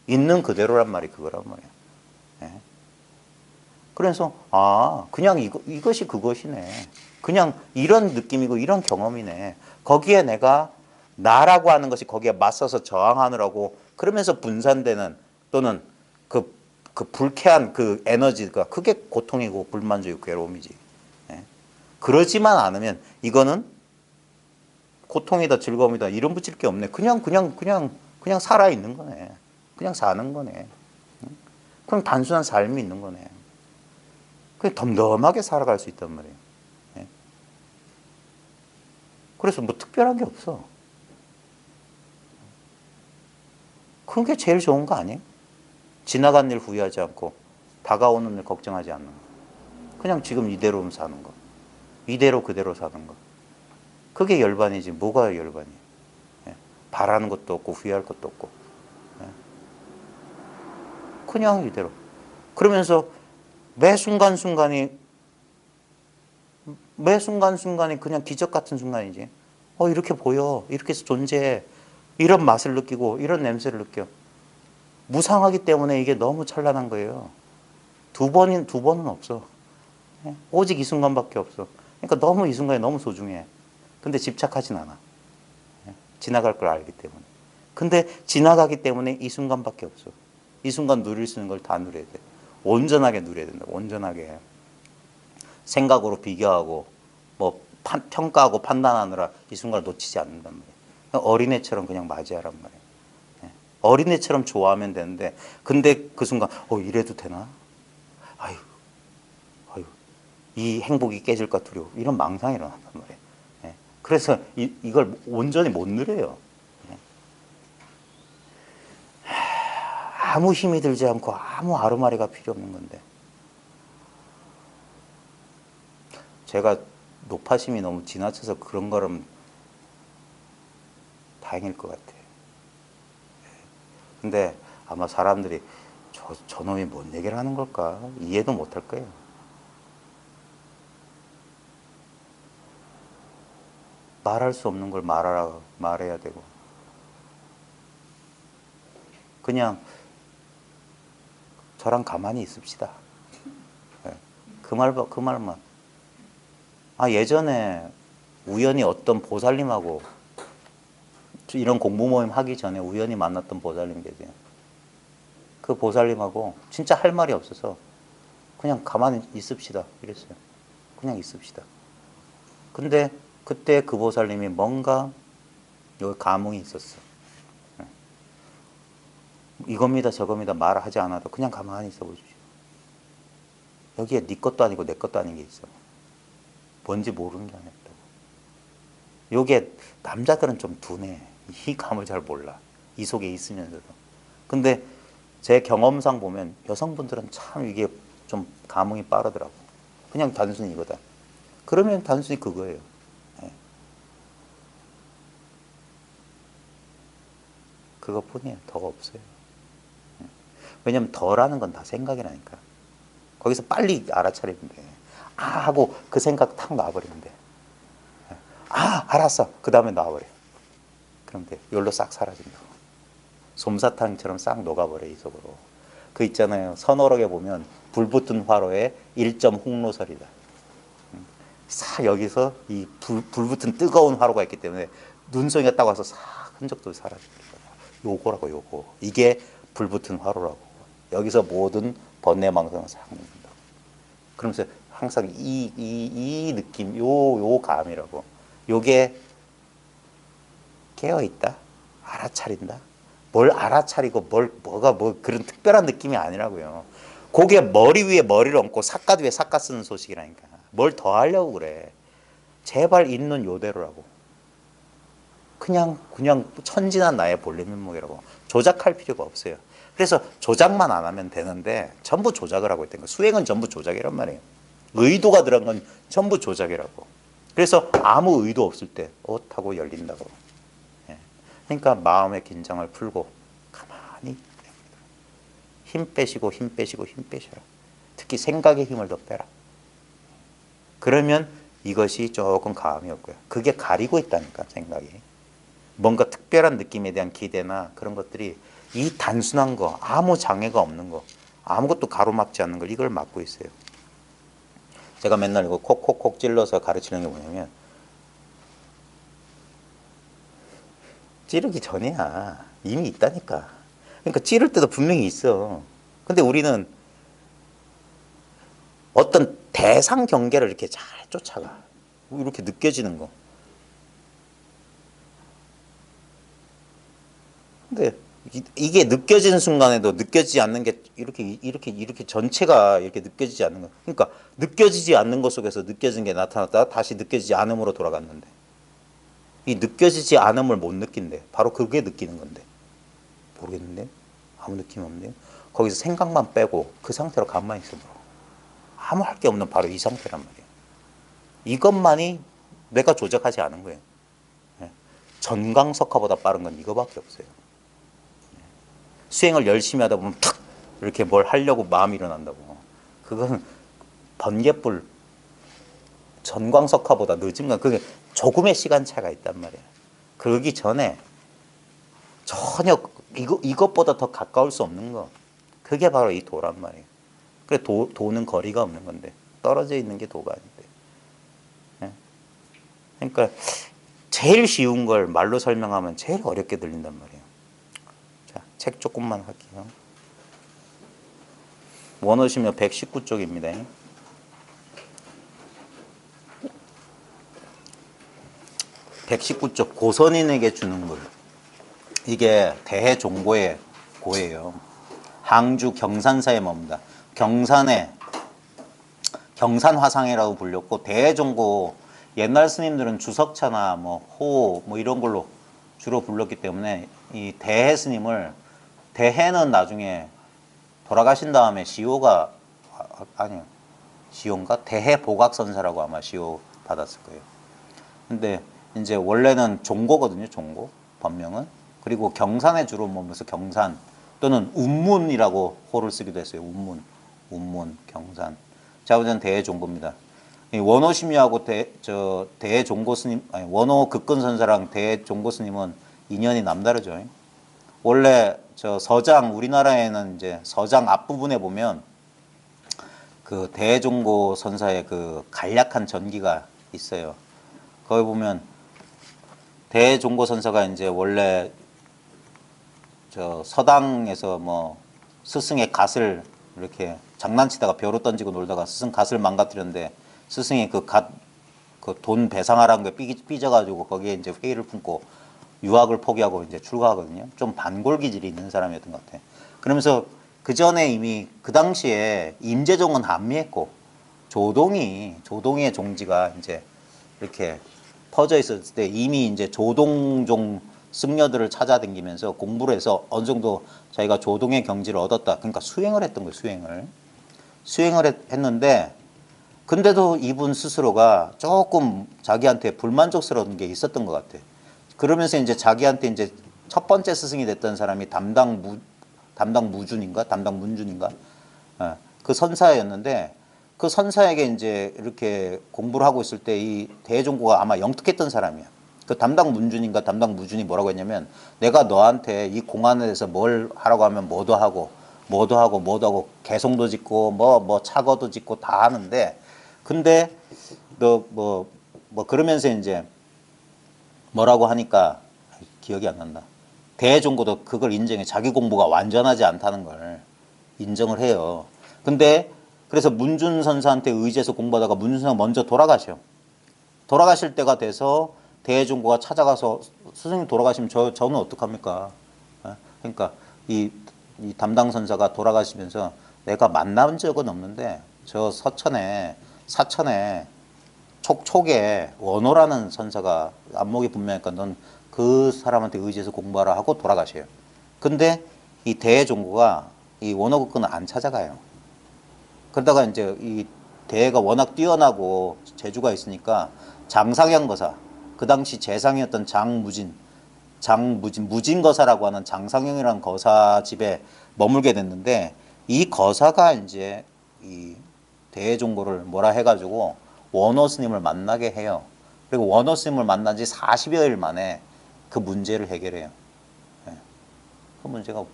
있는 그대로란 말이 그거란 말이에요. 예. 그래서 그냥 이것이 그것이네. 그냥 이런 느낌이고 이런 경험이네. 거기에 내가 나라고 하는 것이 거기에 맞서서 저항하느라고 그러면서 분산되는 또는 그 불쾌한 그 에너지가 그게 고통이고 불만족이고 괴로움이지. 예. 그러지만 않으면 이거는 고통이다 즐거움이다 이름 붙일 게 없네. 그냥 살아 있는 거네. 그냥 사는 거네. 그냥 단순한 삶이 있는 거네. 그냥 덤덤하게 살아갈 수 있단 말이에요. 예. 그래서 뭐 특별한 게 없어. 그게 제일 좋은 거 아니에요? 지나간 일 후회하지 않고 다가오는 일 걱정하지 않는 거. 그냥 지금 이대로 사는 거. 이대로 그대로 사는 거. 그게 열반이지 뭐가 열반이에요. 예. 바라는 것도 없고 후회할 것도 없고. 예. 그냥 이대로. 그러면서 매 순간순간이 그냥 기적 같은 순간이지. 이렇게 보여. 이렇게 해서 존재해. 이런 맛을 느끼고 이런 냄새를 느껴. 무상하기 때문에 이게 너무 찬란한 거예요. 두 번은 없어. 오직 이 순간밖에 없어. 그러니까 너무 이 순간이 너무 소중해. 근데 집착하진 않아. 지나갈 걸 알기 때문에. 근데 지나가기 때문에 이 순간밖에 없어. 이 순간 누릴 수 있는 걸 다 누려야 돼. 온전하게 누려야 된다. 온전하게. 생각으로 비교하고 뭐 평가하고 판단하느라 이 순간을 놓치지 않는단 말이에요. 어린애처럼 그냥 맞이하란 말이에요. 어린애처럼 좋아하면 되는데 근데 그 순간 이래도 되나? 아유 이 행복이 깨질까 두려워. 이런 망상이 일어난단 말이에요. 그래서 이걸 온전히 못 누려요. 아무 힘이 들지 않고 아무 아르마리가 필요 없는 건데 제가 노파심이 너무 지나쳐서 그런 거라면 다행일 것 같아요. 근데 아마 사람들이 저놈이 뭔 얘기를 하는 걸까? 이해도 못할 거예요. 말할 수 없는 걸 말해야 되고 그냥 저랑 가만히 있읍시다. 그 말만. 예전에 우연히 어떤 보살님하고 이런 공부 모임 하기 전에 우연히 만났던 보살님 계세요. 그 보살님하고 진짜 할 말이 없어서 그냥 가만히 있읍시다 이랬어요. 그냥 있읍시다. 근데 그때 그 보살님이 뭔가 여기 감흥이 있었어. 이겁니다 저겁니다 말하지 않아도 그냥 가만히 있어 보십시오. 여기에 네 것도 아니고 내 것도 아닌 게 있어. 뭔지 모르는 게 아니었다고. 요게 남자들은 좀 둔해. 이 감을 잘 몰라. 이 속에 있으면서도. 근데 제 경험상 보면 여성분들은 참 이게 좀 감흥이 빠르더라고. 그냥 단순히 이거다. 그러면 단순히 그거예요. 예. 그것뿐이에요. 더가 없어요. 예. 왜냐면 더라는 건 다 생각이라니까. 거기서 빨리 알아차리면 돼. 아 하고 그 생각 탁 놔버리면 돼. 예. 아 알았어. 그 다음에 놔버려. 그럼 돼. 이걸로 싹 사라진다고. 솜사탕처럼 싹 녹아버려 이 속으로. 그 있잖아요. 선어록에 보면 불붙은 화로에 1점 홍로설이다. 싹 여기서 이 불붙은 뜨거운 화로가 있기 때문에 눈송이가 딱 와서 싹 흔적도 사라집니다. 요거라고 요거. 이게 불붙은 화로라고. 여기서 모든 번뇌망상을 싹 녹는다고. 그러면서 항상 이 느낌, 요 감이라고. 요게 깨어있다, 알아차린다. 뭘 알아차리고 뭐가 그런 특별한 느낌이 아니라고요. 그게 머리 위에 머리를 얹고 삿갓 위에 삿갓 쓰는 소식이라니까. 뭘 더 하려고 그래. 제발 있는 요대로라고. 그냥 천진한 나의 본래 면목이라고. 조작할 필요가 없어요. 그래서 조작만 안 하면 되는데 전부 조작을 하고 있다는 거예요. 수행은 전부 조작이란 말이에요. 의도가 들어간 건 전부 조작이라고. 그래서 아무 의도 없을 때 하고 열린다고. 그러니까 마음의 긴장을 풀고 가만히 힘 빼시고 힘 빼시고 힘 빼셔라. 특히 생각의 힘을 더 빼라. 그러면 이것이 조금 감이 없고요. 그게 가리고 있다니까 생각이. 뭔가 특별한 느낌에 대한 기대나 그런 것들이 이 단순한 거, 아무 장애가 없는 거, 아무것도 가로막지 않는 걸 이걸 막고 있어요. 제가 맨날 이거 콕콕콕 찔러서 가르치는 게 뭐냐면 찌르기 전이야. 이미 있다니까. 그러니까 찌를 때도 분명히 있어. 근데 우리는 어떤 대상 경계를 이렇게 잘 쫓아가. 이렇게 느껴지는 거. 근데 이게 느껴지는 순간에도 느껴지지 않는 게 이렇게 전체가 이렇게 느껴지지 않는 거. 그러니까 느껴지지 않는 것 속에서 느껴진 게 나타났다가 다시 느껴지지 않음으로 돌아갔는데. 이 느껴지지 않음을 못 느낀대. 바로 그게 느끼는 건데. 모르겠는데? 아무 느낌 없네요. 거기서 생각만 빼고 그 상태로 가만히 있어 보라고. 아무 할 게 없는 바로 이 상태란 말이에요. 이것만이 내가 조작하지 않은 거예요. 전광석화보다 빠른 건 이거밖에 없어요. 수행을 열심히 하다 보면 탁 이렇게 뭘 하려고 마음이 일어난다고. 그건 번개불 전광석화보다 늦은 건 그게 조금의 시간 차가 있단 말이에요. 그러기 전에 전혀 이것보다 더 가까울 수 없는 거. 그게 바로 이 도란 말이에요. 그래 도는 거리가 없는 건데 떨어져 있는 게 도가 아닌데. 그러니까 제일 쉬운 걸 말로 설명하면 제일 어렵게 들린단 말이에요. 자, 책 조금만 할게요. 원어시면 119쪽입니다. 119쪽 고선인에게 주는 글. 이게 대해종고의 고예요. 항주 경산사에 머문다. 경산의 경산화상이라고 불렸고 대해종고 옛날 스님들은 주석차나 호 이런 걸로 주로 불렀기 때문에 이 대해 스님을 대해는 나중에 돌아가신 다음에 시호가 아니요 시호인가 대해 보각선사라고 아마 시호 받았을 거예요. 근데 이제 원래는 종고거든요. 종고 법명은. 그리고 경산에 주로 머물면서 경산 또는 운문이라고 호를 쓰기도 했어요. 운문 경산. 자, 우선 대해종고입니다. 원호심유하고 대해종고 스님, 아니 원호 극근선사랑 대해종고 스님은 인연이 남다르죠. 원래 서장 우리나라에는 이제 서장 앞부분에 보면 그 대해종고 선사의 그 간략한 전기가 있어요. 거기 보면 대종고 선사가 이제 원래 서당에서 스승의 갓을 이렇게 장난치다가 벼로 던지고 놀다가 스승 갓을 망가뜨렸는데 스승이 그 돈 배상하라는 게 삐져가지고 거기에 이제 회의를 품고 유학을 포기하고 이제 출가하거든요. 좀 반골기질이 있는 사람이었던 것 같아요. 그러면서 그 전에 이미 그 당시에 임재종은 한미했고 조동의 종지가 이제 이렇게 퍼져 있었을 때 이미 이제 조동종 승려들을 찾아다니면서 공부를 해서 어느 정도 자기가 조동의 경지를 얻었다. 그러니까 수행을 했던 거예요. 수행을 했는데 근데도 이분 스스로가 조금 자기한테 불만족스러운 게 있었던 것 같아. 그러면서 이제 자기한테 이제 첫 번째 스승이 됐던 사람이 담당 무준인가? 담당 문준인가? 그 선사였는데 그 선사에게 이제 이렇게 공부를 하고 있을 때 이 대종고가 아마 영특했던 사람이야. 그 담당 문준인가 담당 무준이 뭐라고 했냐면 내가 너한테 이 공안에 대해서 뭘 하라고 하면 뭐도 하고 개송도 짓고 뭐 착어도 짓고 다 하는데 근데 너 뭐 그러면서 이제 뭐라고 하니까 기억이 안 난다. 대종고도 그걸 인정해. 자기 공부가 완전하지 않다는 걸 인정을 해요. 근데 그래서 문준 선사한테 의지해서 공부하다가 문준 선사가 먼저 돌아가셔. 돌아가실 때가 돼서 대종고가 찾아가서 스승님 돌아가시면 저는 어떡합니까? 그러니까 이 담당 선사가 돌아가시면서 내가 만난 적은 없는데 저 사천에 촉에 원호라는 선사가 안목이 분명하니까 넌 그 사람한테 의지해서 공부하라 하고 돌아가셔요. 근데 이 대종고가 이 원호국근을 안 찾아가요. 그러다가 이제 이 대가 워낙 뛰어나고 재주가 있으니까 장상현 거사, 그 당시 재상이었던 무진거사라고 하는 장상현이라는 거사 집에 머물게 됐는데 이 거사가 이제 이 대종고를 뭐라 해가지고 원호 스님을 만나게 해요. 그리고 원호 스님을 만난 지 40여일 만에 그 문제를 해결해요. 그 문제가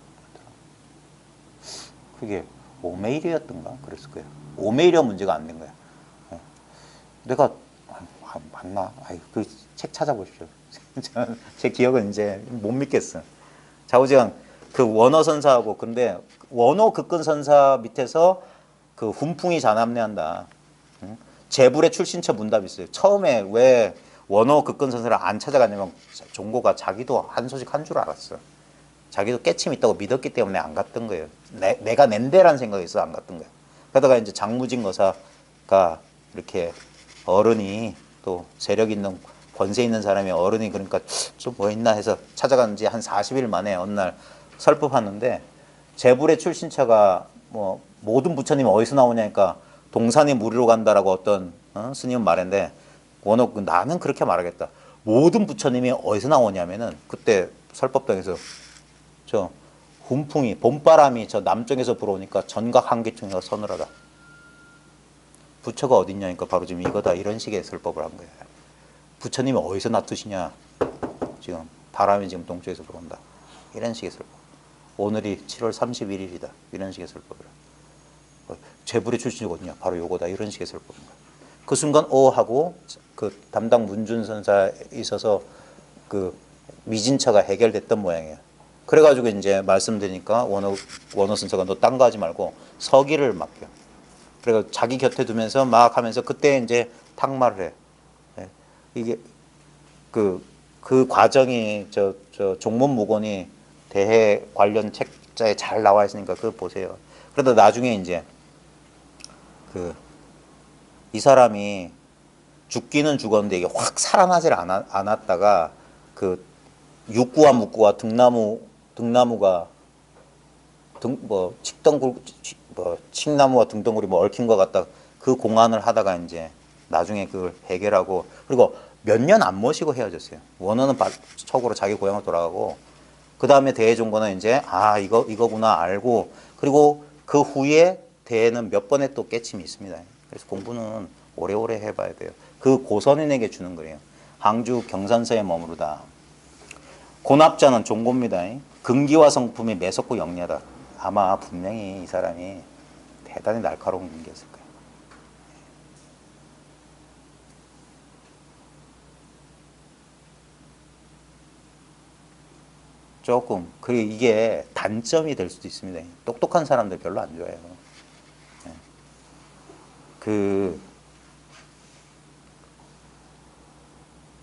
그게 오메이리였던가 그랬을 거예요. 오메이리가 문제가 안 된 거야. 내가 맞나? 그 책 찾아보십시오. 제 기억은 이제 못 믿겠어. 좌우지간 그 원어 선사하고 근데 원어 극근 선사 밑에서 그 훈풍이 자남내한다. 재불의 출신처 문답이 있어요. 처음에 왜 원어 극근 선사를 안 찾아갔냐면 종고가 자기도 한 소식 한 줄 알았어. 자기도 깨침이 있다고 믿었기 때문에 안 갔던 거예요. 내가 낸대라는 생각이 있어 안 갔던 거예요. 그러다가 이제 장무진 거사가 이렇게 어른이 또 세력 있는 권세 있는 사람이 어른이 그러니까 좀 뭐 있나 해서 찾아갔는지 한 40일 만에 어느 날 설법하는데 재불의 출신처가 뭐 모든 부처님 어디서 나오냐니까 동산이 무리로 간다라고 어떤 스님은 말했는데 원옥 나는 그렇게 말하겠다. 모든 부처님이 어디서 나오냐면은 그때 설법당에서 저 훈풍이 봄바람이 저 남쪽에서 불어오니까 전각 한기퉁이가 서늘하다. 부처가 어딨냐니까 바로 지금 이거다 이런 식의 설법을 한 거예요. 부처님이 어디서 놔두시냐 지금 바람이 지금 동쪽에서 불어온다 이런 식의 설법. 오늘이 7월 31일이다 이런 식의 설법을. 재불의 출신이 어디냐 바로 요거다 이런 식의 설법인 거예요. 그 순간 하고 그 담당 문준 선사에 있어서 그 미진처가 해결됐던 모양이에요. 그래가지고 이제 말씀드리니까 원호 선사가 너 딴 거 하지 말고 서기를 맡겨. 그래서 자기 곁에 두면서 막 하면서 그때 이제 탁말을 해. 예. 이게 그 과정이 저 종문무곤이 대해 관련 책자에 잘 나와 있으니까 그거 보세요. 그러다 나중에 이제 이 사람이 죽기는 죽었는데 이게 확 살아나질 않았다가 그 육구와 묵구와 등나무가 칡나무와 등덩굴이 얽힌 것 같다. 그 공안을 하다가 이제 나중에 그걸 해결하고 그리고 몇 년 안 모시고 헤어졌어요. 원어는 척으로 자기 고향을 돌아가고 그 다음에 대종고는 이제 이거구나 알고 그리고 그 후에 대에는 몇 번의 또 깨침이 있습니다. 그래서 공부는 오래오래 해봐야 돼요. 그 고선인에게 주는 거예요. 항주 경산서에 머무르다. 고납자는 종고입니다. 근기와 성품이 매섭고 영리하다. 아마 분명히 이 사람이 대단히 날카로운 분이었을 거예요. 조금 그리고 이게 단점이 될 수도 있습니다. 똑똑한 사람들 별로 안 좋아해요.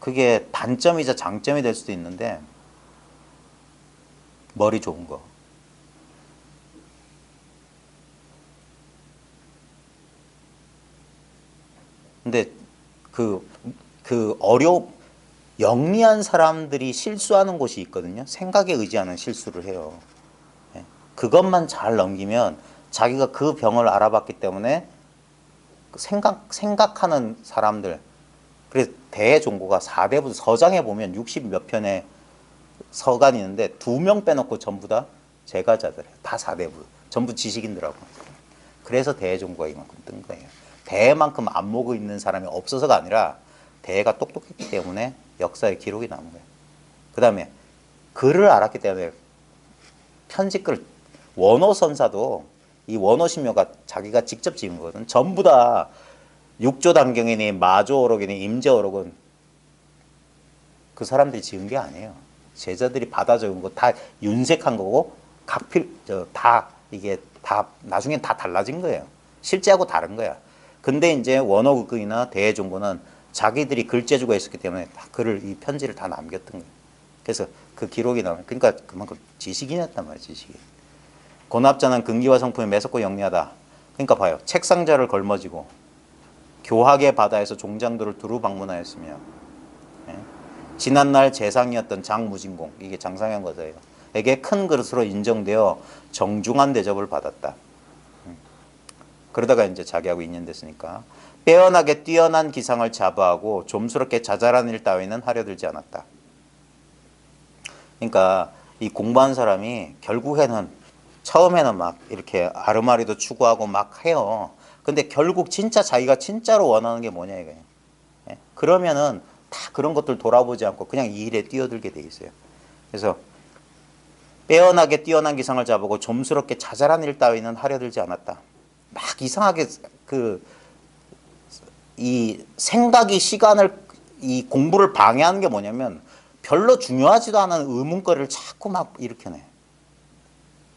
그게 단점이자 장점이 될 수도 있는데 머리 좋은 거. 근데 영리한 사람들이 실수하는 곳이 있거든요. 생각에 의지하는 실수를 해요. 그것만 잘 넘기면 자기가 그 병을 알아봤기 때문에 생각하는 사람들. 그래서 대종고가 4대부 서장에 보면 60 몇 편의 서간이 있는데 2명 빼놓고 전부 다 제가자들이에요. 다 4대부. 전부 지식인들하고. 그래서 대종고가 이만큼 뜬 거예요. 대만큼 안목이 있는 사람이 없어서가 아니라 대가 똑똑했기 때문에 역사의 기록이 남은 거예요. 그 다음에 글을 알았기 때문에 편집글, 원어선사도 이 원어신묘가 자기가 직접 지은 거거든. 전부 다 육조단경이니 마조어록이니 임제어록은 그 사람들이 지은 게 아니에요. 제자들이 받아 적은 거 다 윤색한 거고 다 이게 다 나중엔 다 달라진 거예요. 실제하고 다른 거야. 근데 이제 원어극이나 대종고는 자기들이 글재주가 있었기 때문에 다 글을 이 편지를 다 남겼던 거예요. 그래서 그 기록이 나와요. 그러니까 그만큼 지식인이었단 말이에요. 지식인. 고납자는 근기와 성품이 매섭고 영리하다. 그러니까 봐요. 책상자를 걸머지고 교학의 바다에서 종장들을 두루 방문하였으며 지난날 재상이었던 장무진공, 이게 장상현 거사예요. 에게 큰 그릇으로 인정되어 정중한 대접을 받았다. 그러다가 이제 자기하고 인연됐으니까 빼어나게 뛰어난 기상을 자부하고 좀스럽게 자잘한 일 따위는 하려 들지 않았다. 그러니까 이 공부한 사람이 결국에는 처음에는 막 이렇게 아르마리도 추구하고 막 해요. 근데 결국 진짜 자기가 진짜로 원하는 게 뭐냐 이거예요. 그러면은 다 그런 것들 돌아보지 않고 그냥 이 일에 뛰어들게 돼 있어요. 그래서 빼어나게 뛰어난 기상을 잡고 좀스럽게 자잘한 일 따위는 하려 들지 않았다. 막 이상하게 이 생각이 시간을 이 공부를 방해하는 게 뭐냐면 별로 중요하지도 않은 의문거리를 자꾸 막 일으켜내.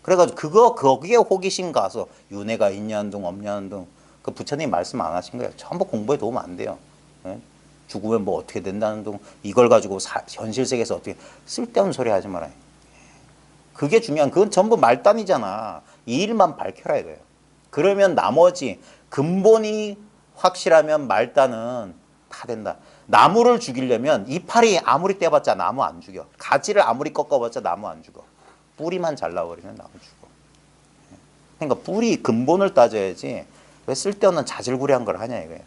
그래가지고 거기에 호기심 가서 윤회가 있냐는 둥 없냐는 둥 그 부처님 말씀 안 하신 거예요. 전부 공부에 도움 안 돼요. 죽으면 뭐 어떻게 된다는 둥 이걸 가지고 현실 세계에서 어떻게 쓸데없는 소리 하지 말아요. 그게 중요한 그건 전부 말단이잖아. 이 일만 밝혀라 이거예요. 그러면 나머지 근본이 확실하면 말단은 다 된다. 나무를 죽이려면 이파리 아무리 떼봤자 나무 안 죽여. 가지를 아무리 꺾어봤자 나무 안 죽어. 뿌리만 잘라버리면 나무 죽어. 그러니까 뿌리 근본을 따져야지 왜 쓸데없는 자질구레한 걸 하냐 이거예요.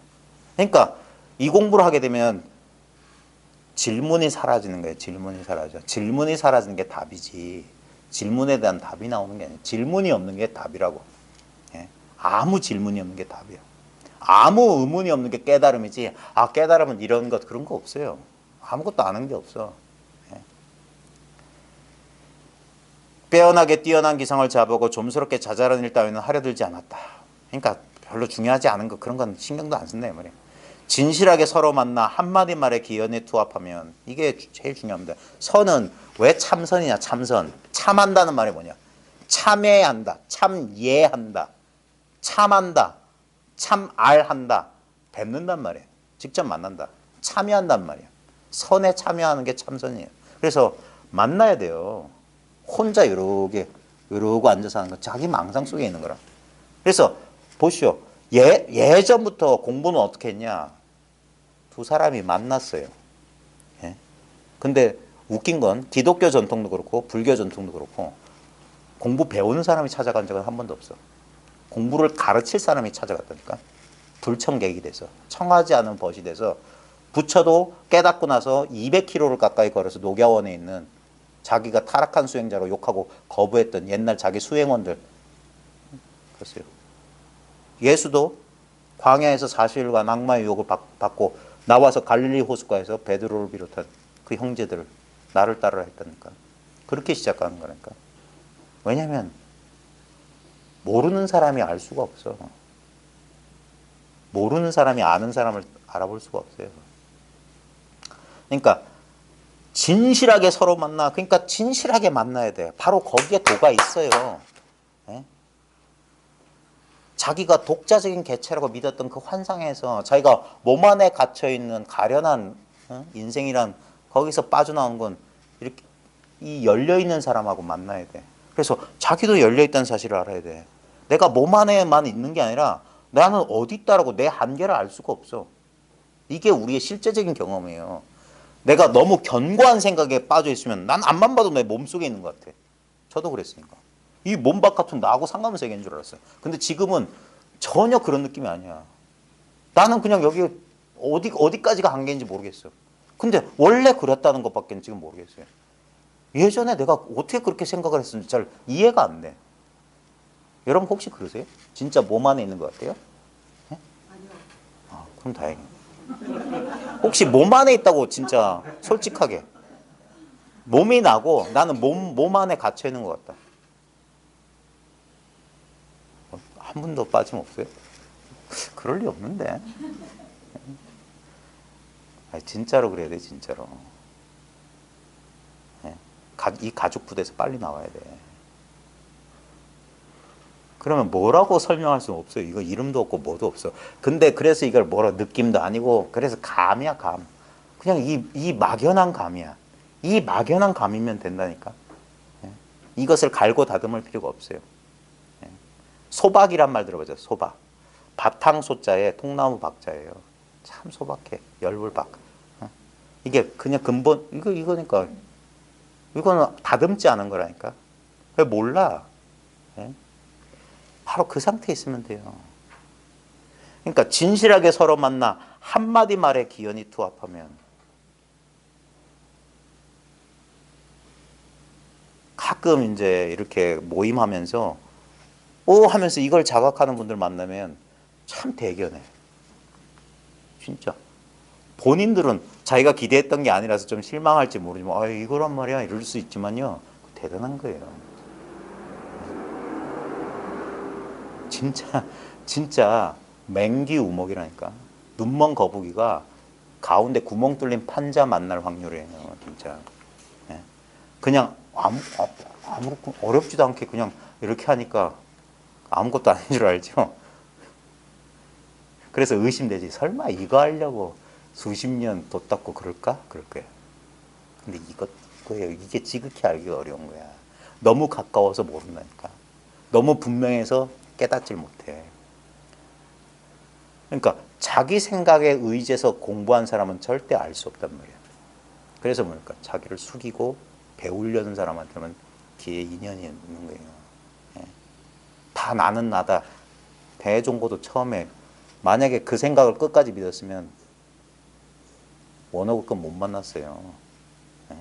그러니까 이 공부를 하게 되면 질문이 사라지는 거예요. 질문이 사라져. 질문이 사라지는 게 답이지. 질문에 대한 답이 나오는 게 아니에요. 질문이 없는 게 답이라고. 아무 질문이 없는 게 답이에요. 아무 의문이 없는 게 깨달음이지. 아 깨달음은 이런 것 그런 거 없어요. 아무것도 아는 게 없어. 빼어나게 뛰어난 기상을 잡고 좀스럽게 자잘한 일 따위는 하려 들지 않았다. 그러니까 별로 중요하지 않은 거 그런 건 신경도 안 쓴다 이 말이에요. 진실하게 서로 만나 한마디 말에 기연에 투합하면 이게 제일 중요합니다. 선은 왜 참선이냐 참선. 참한다는 말이 뭐냐. 참해한다. 참예한다. 참한다. 참알한다. 뵙는단 말이에요. 직접 만난다. 참여한단 말이에요. 선에 참여하는 게 참선이에요. 그래서 만나야 돼요. 혼자 이러고 앉아서 하는 거 자기 망상 속에 있는 거라. 그래서 보시오. 예전부터 공부는 어떻게 했냐. 두 사람이 만났어요. 근데 웃긴 건 기독교 전통도 그렇고 불교 전통도 그렇고 공부 배우는 사람이 찾아간 적은 한 번도 없어. 공부를 가르칠 사람이 찾아갔다니까. 불청객이 돼서 청하지 않은 벗이 돼서 부처도 깨닫고 나서 200km를 가까이 걸어서 녹야원에 있는 자기가 타락한 수행자로 욕하고 거부했던 옛날 자기 수행원들 그랬어요. 예수도 광야에서 40일간 악마의 유혹을 받고 나와서 갈릴리 호숫가에서 베드로를 비롯한 그 형제들을 나를 따르라 했다니까. 그렇게 시작하는 거니까. 왜냐하면 모르는 사람이 알 수가 없어. 모르는 사람이 아는 사람을 알아볼 수가 없어요. 그러니까 진실하게 서로 만나. 그러니까 진실하게 만나야 돼. 바로 거기에 도가 있어요. 자기가 독자적인 개체라고 믿었던 그 환상에서 자기가 몸 안에 갇혀있는 가련한 인생이란 거기서 빠져나온 건 이렇게 이 열려있는 사람하고 만나야 돼. 그래서 자기도 열려있다는 사실을 알아야 돼. 내가 몸 안에만 있는 게 아니라 나는 어디 있다라고 내 한계를 알 수가 없어. 이게 우리의 실제적인 경험이에요. 내가 너무 견고한 생각에 빠져 있으면 난 앞만 봐도 내 몸속에 있는 것 같아. 저도 그랬으니까. 이 몸 바깥은 나하고 상관없는 세계인 줄 알았어요. 근데 지금은 전혀 그런 느낌이 아니야. 나는 그냥 여기 어디까지가 한계인지 모르겠어. 근데 원래 그랬다는 것밖에 지금 모르겠어요. 예전에 내가 어떻게 그렇게 생각을 했는지 잘 이해가 안 돼. 여러분 혹시 그러세요? 진짜 몸 안에 있는 것 같아요? 네? 아, 그럼 다행이에요. 혹시 몸 안에 있다고 진짜 솔직하게. 몸이 나고 나는 몸 안에 갇혀 있는 것 같다. 한 분도 빠짐없어요? 그럴 리 없는데. 아니, 진짜로 그래야 돼, 진짜로. 네. 이 가죽 부대에서 빨리 나와야 돼. 그러면 뭐라고 설명할 수 없어요. 이거 이름도 없고 뭐도 없어. 근데 그래서 이걸 뭐라 느낌도 아니고 그래서 감이야, 감. 그냥 이 막연한 감이야. 이 막연한 감이면 된다니까. 예. 이것을 갈고 다듬을 필요가 없어요. 예. 소박이란 말 들어보죠. 소박. 바탕 소자에 통나무 박자예요. 참 소박해. 열불박. 어? 이게 그냥 근본 이거니까 이거는 다듬지 않은 거라니까. 왜 몰라? 예? 바로 그 상태에 있으면 돼요. 그러니까 진실하게 서로 만나 한마디 말에 기연이 투합하면 가끔 이제 이렇게 모임하면서 오 하면서 이걸 자각하는 분들 만나면 참 대견해. 진짜. 본인들은 자기가 기대했던 게 아니라서 좀 실망할지 모르지만 아 이거란 말이야 이럴 수 있지만요. 대단한 거예요. 진짜 진짜 맹기 우목이라니까. 눈먼 거북이가 가운데 구멍 뚫린 판자 만날 확률이에요. 진짜. 예. 그냥 아무 어렵지도 않게 그냥 이렇게 하니까 아무것도 아닌 줄 알죠. 그래서 의심되지. 설마 이거 하려고 수십 년 도 닦고 그럴까? 그럴 거야. 근데 이거예요. 이게 지극히 알기 어려운 거야. 너무 가까워서 모른다니까. 너무 분명해서 깨닫질 못해. 그러니까 자기 생각에 의지해서 공부한 사람은 절대 알 수 없단 말이야. 그래서 뭐니까 자기를 숙이고 배우려는 사람한테는 기회 인연이 있는 거예요. 예. 다 나는 나다. 대종고도 처음에 만약에 그 생각을 끝까지 믿었으면 원어국권 못 만났어요. 예.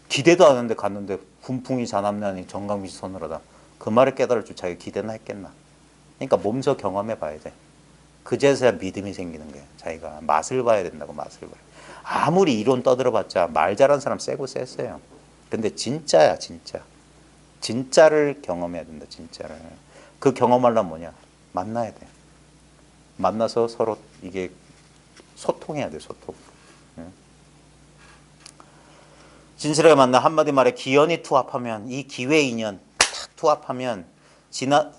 기대도 안 했는데 갔는데 훈풍이 자남나니 정강미시 서늘하다. 그 말을 깨달을 줄 자기가 기대나 했겠나. 그러니까 몸소 경험해 봐야 돼. 그제서야 믿음이 생기는 거예요. 자기가 맛을 봐야 된다고. 맛을 봐요. 아무리 이론 떠들어봤자 말 잘하는 사람 세고 셌어요. 근데 진짜야 진짜. 진짜를 경험해야 된다. 진짜를. 그 경험하려면 뭐냐. 만나야 돼. 만나서 서로 이게 소통해야 돼. 소통. 진실하게 만나 한마디 말에 기연이 투합하면 이 기회 인연 탁 투합하면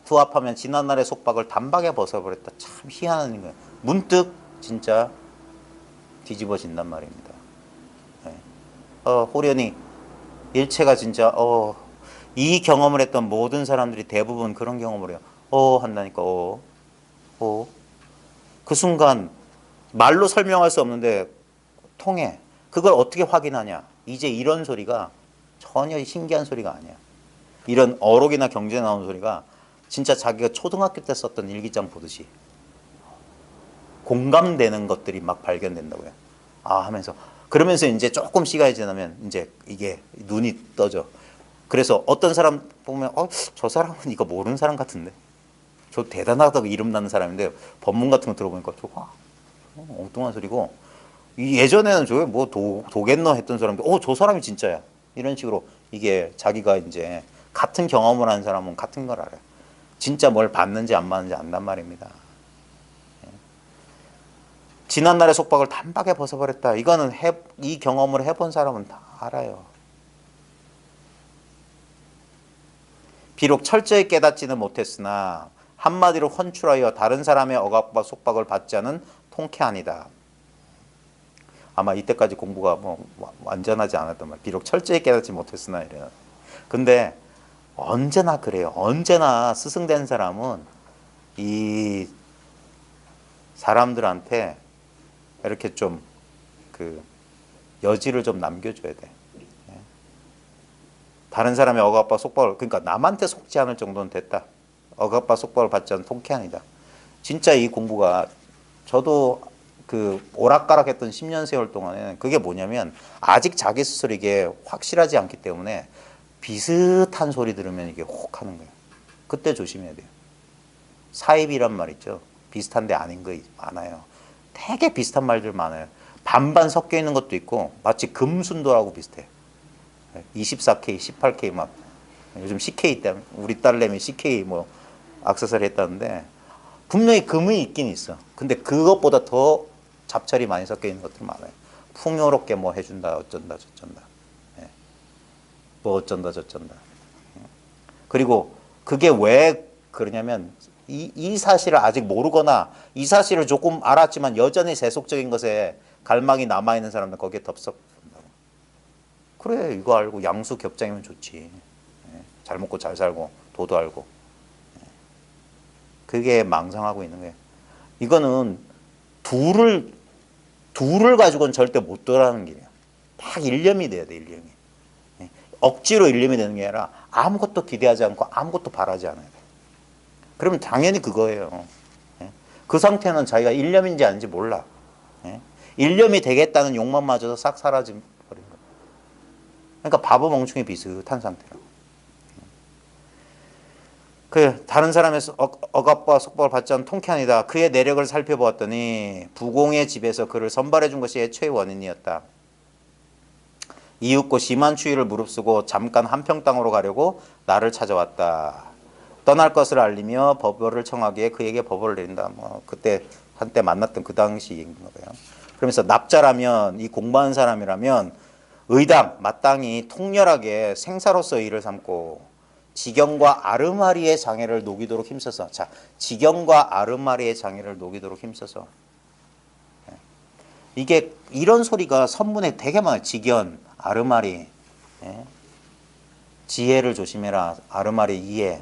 투합하면 지난날의 속박을 단박에 벗어버렸다. 참 희한한 거예요. 문득 진짜 뒤집어진단 말입니다. 네. 호련히 일체가 진짜 이 경험을 했던 모든 사람들이 대부분 그런 경험을 해요. 한다니까 그 순간 말로 설명할 수 없는데 통해. 그걸 어떻게 확인하냐. 이제 이런 소리가 전혀 신기한 소리가 아니야. 이런 어록이나 경제에 나오는 소리가 진짜 자기가 초등학교 때 썼던 일기장 보듯이 공감되는 것들이 막 발견된다고요. 하면서 그러면서 이제 조금 시간이 지나면 이제 이게 눈이 떠져. 그래서 어떤 사람 보면 저 사람은 이거 모르는 사람 같은데 저 대단하다고 이름 나는 사람인데 법문 같은 거 들어보니까 저거 엉뚱한 소리고 예전에는 저게 뭐 도겠노 했던 사람인데 저 사람이 진짜야 이런 식으로 이게 자기가 이제 같은 경험을 한 사람은 같은 걸 알아요. 진짜 뭘 봤는지 안 봤는지 안단 말입니다. 지난날의 속박을 단박에 벗어버렸다. 이거는 이 경험을 해본 사람은 다 알아요. 비록 철저히 깨닫지는 못했으나 한마디로 헌출하여 다른 사람의 억압과 속박을 받지 않은 통쾌한이다. 아마 이때까지 공부가 뭐 완전하지 않았단 말이에요. 비록 철저히 깨닫지 못했으나 이래요. 근데 언제나 그래요. 언제나 스승된 사람은 이 사람들한테 이렇게 좀 그 여지를 좀 남겨줘야 돼. 다른 사람의 억압과 속박을 그러니까 남한테 속지 않을 정도는 됐다. 억압과 속박을 받지 않은 통쾌한이다. 진짜 이 공부가 저도 그 오락가락했던 10년 세월 동안에는 그게 뭐냐면 아직 자기 스스로 이게 확실하지 않기 때문에 비슷한 소리 들으면 이게 혹 하는 거예요. 그때 조심해야 돼요. 사입이란 말 있죠. 비슷한데 아닌 거 많아요. 되게 비슷한 말들 많아요. 반반 섞여 있는 것도 있고 마치 금순도라고 비슷해. 24K, 18K 막 요즘 CK 때문에 우리 딸내미 CK 뭐 액세서리 했다는데 분명히 금이 있긴 있어. 근데 그것보다 더 잡철이 많이 섞여 있는 것들 많아요. 풍요롭게 뭐 해준다 어쩐다 저쩐다. 예. 뭐 어쩐다 저쩐다. 그리고 그게 왜 그러냐면 이 사실을 아직 모르거나 이 사실을 조금 알았지만 여전히 세속적인 것에 갈망이 남아있는 사람들 거기에 덥석 본다고. 그래 이거 알고 양수 겹장이면 좋지. 예. 잘 먹고 잘 살고 도도 알고. 예. 그게 망상하고 있는 거예요. 이거는 둘을 가지고는 절대 못 돌아가는 길이에요. 딱 일념이 돼야 돼 일념이. 예. 억지로 일념이 되는 게 아니라 아무것도 기대하지 않고 아무것도 바라지 않아야 돼. 그러면 당연히 그거예요. 예. 그 상태는 자기가 일념인지 아닌지 몰라. 예. 일념이 되겠다는 욕망마저도 싹 사라져 버린 거예요. 그러니까 바보 멍충이 비슷한 상태라고. 그 다른 사람의 억압과 속박을 받지 않은 통쾌한이다. 그의 내력을 살펴보았더니 부공의 집에서 그를 선발해 준 것이 애초의 원인이었다. 이윽고 심한 추위를 무릅쓰고 잠깐 한평 땅으로 가려고 나를 찾아왔다. 떠날 것을 알리며 법벌을 청하기에 그에게 법벌을 내린다. 뭐 그때 한때 만났던 그 당시 얘기인 거예요. 그러면서 납자라면 이 공부하는 사람이라면 의당 마땅히 통렬하게 생사로서 일을 삼고 지경과 아르마리의 장애를 녹이도록 힘써서 자 지경과 아르마리의 장애를 녹이도록 힘써서 이게 이런 소리가 선문에 되게 많아요. 지견, 아르마리, 예? 지혜를 조심해라, 아르마리 이해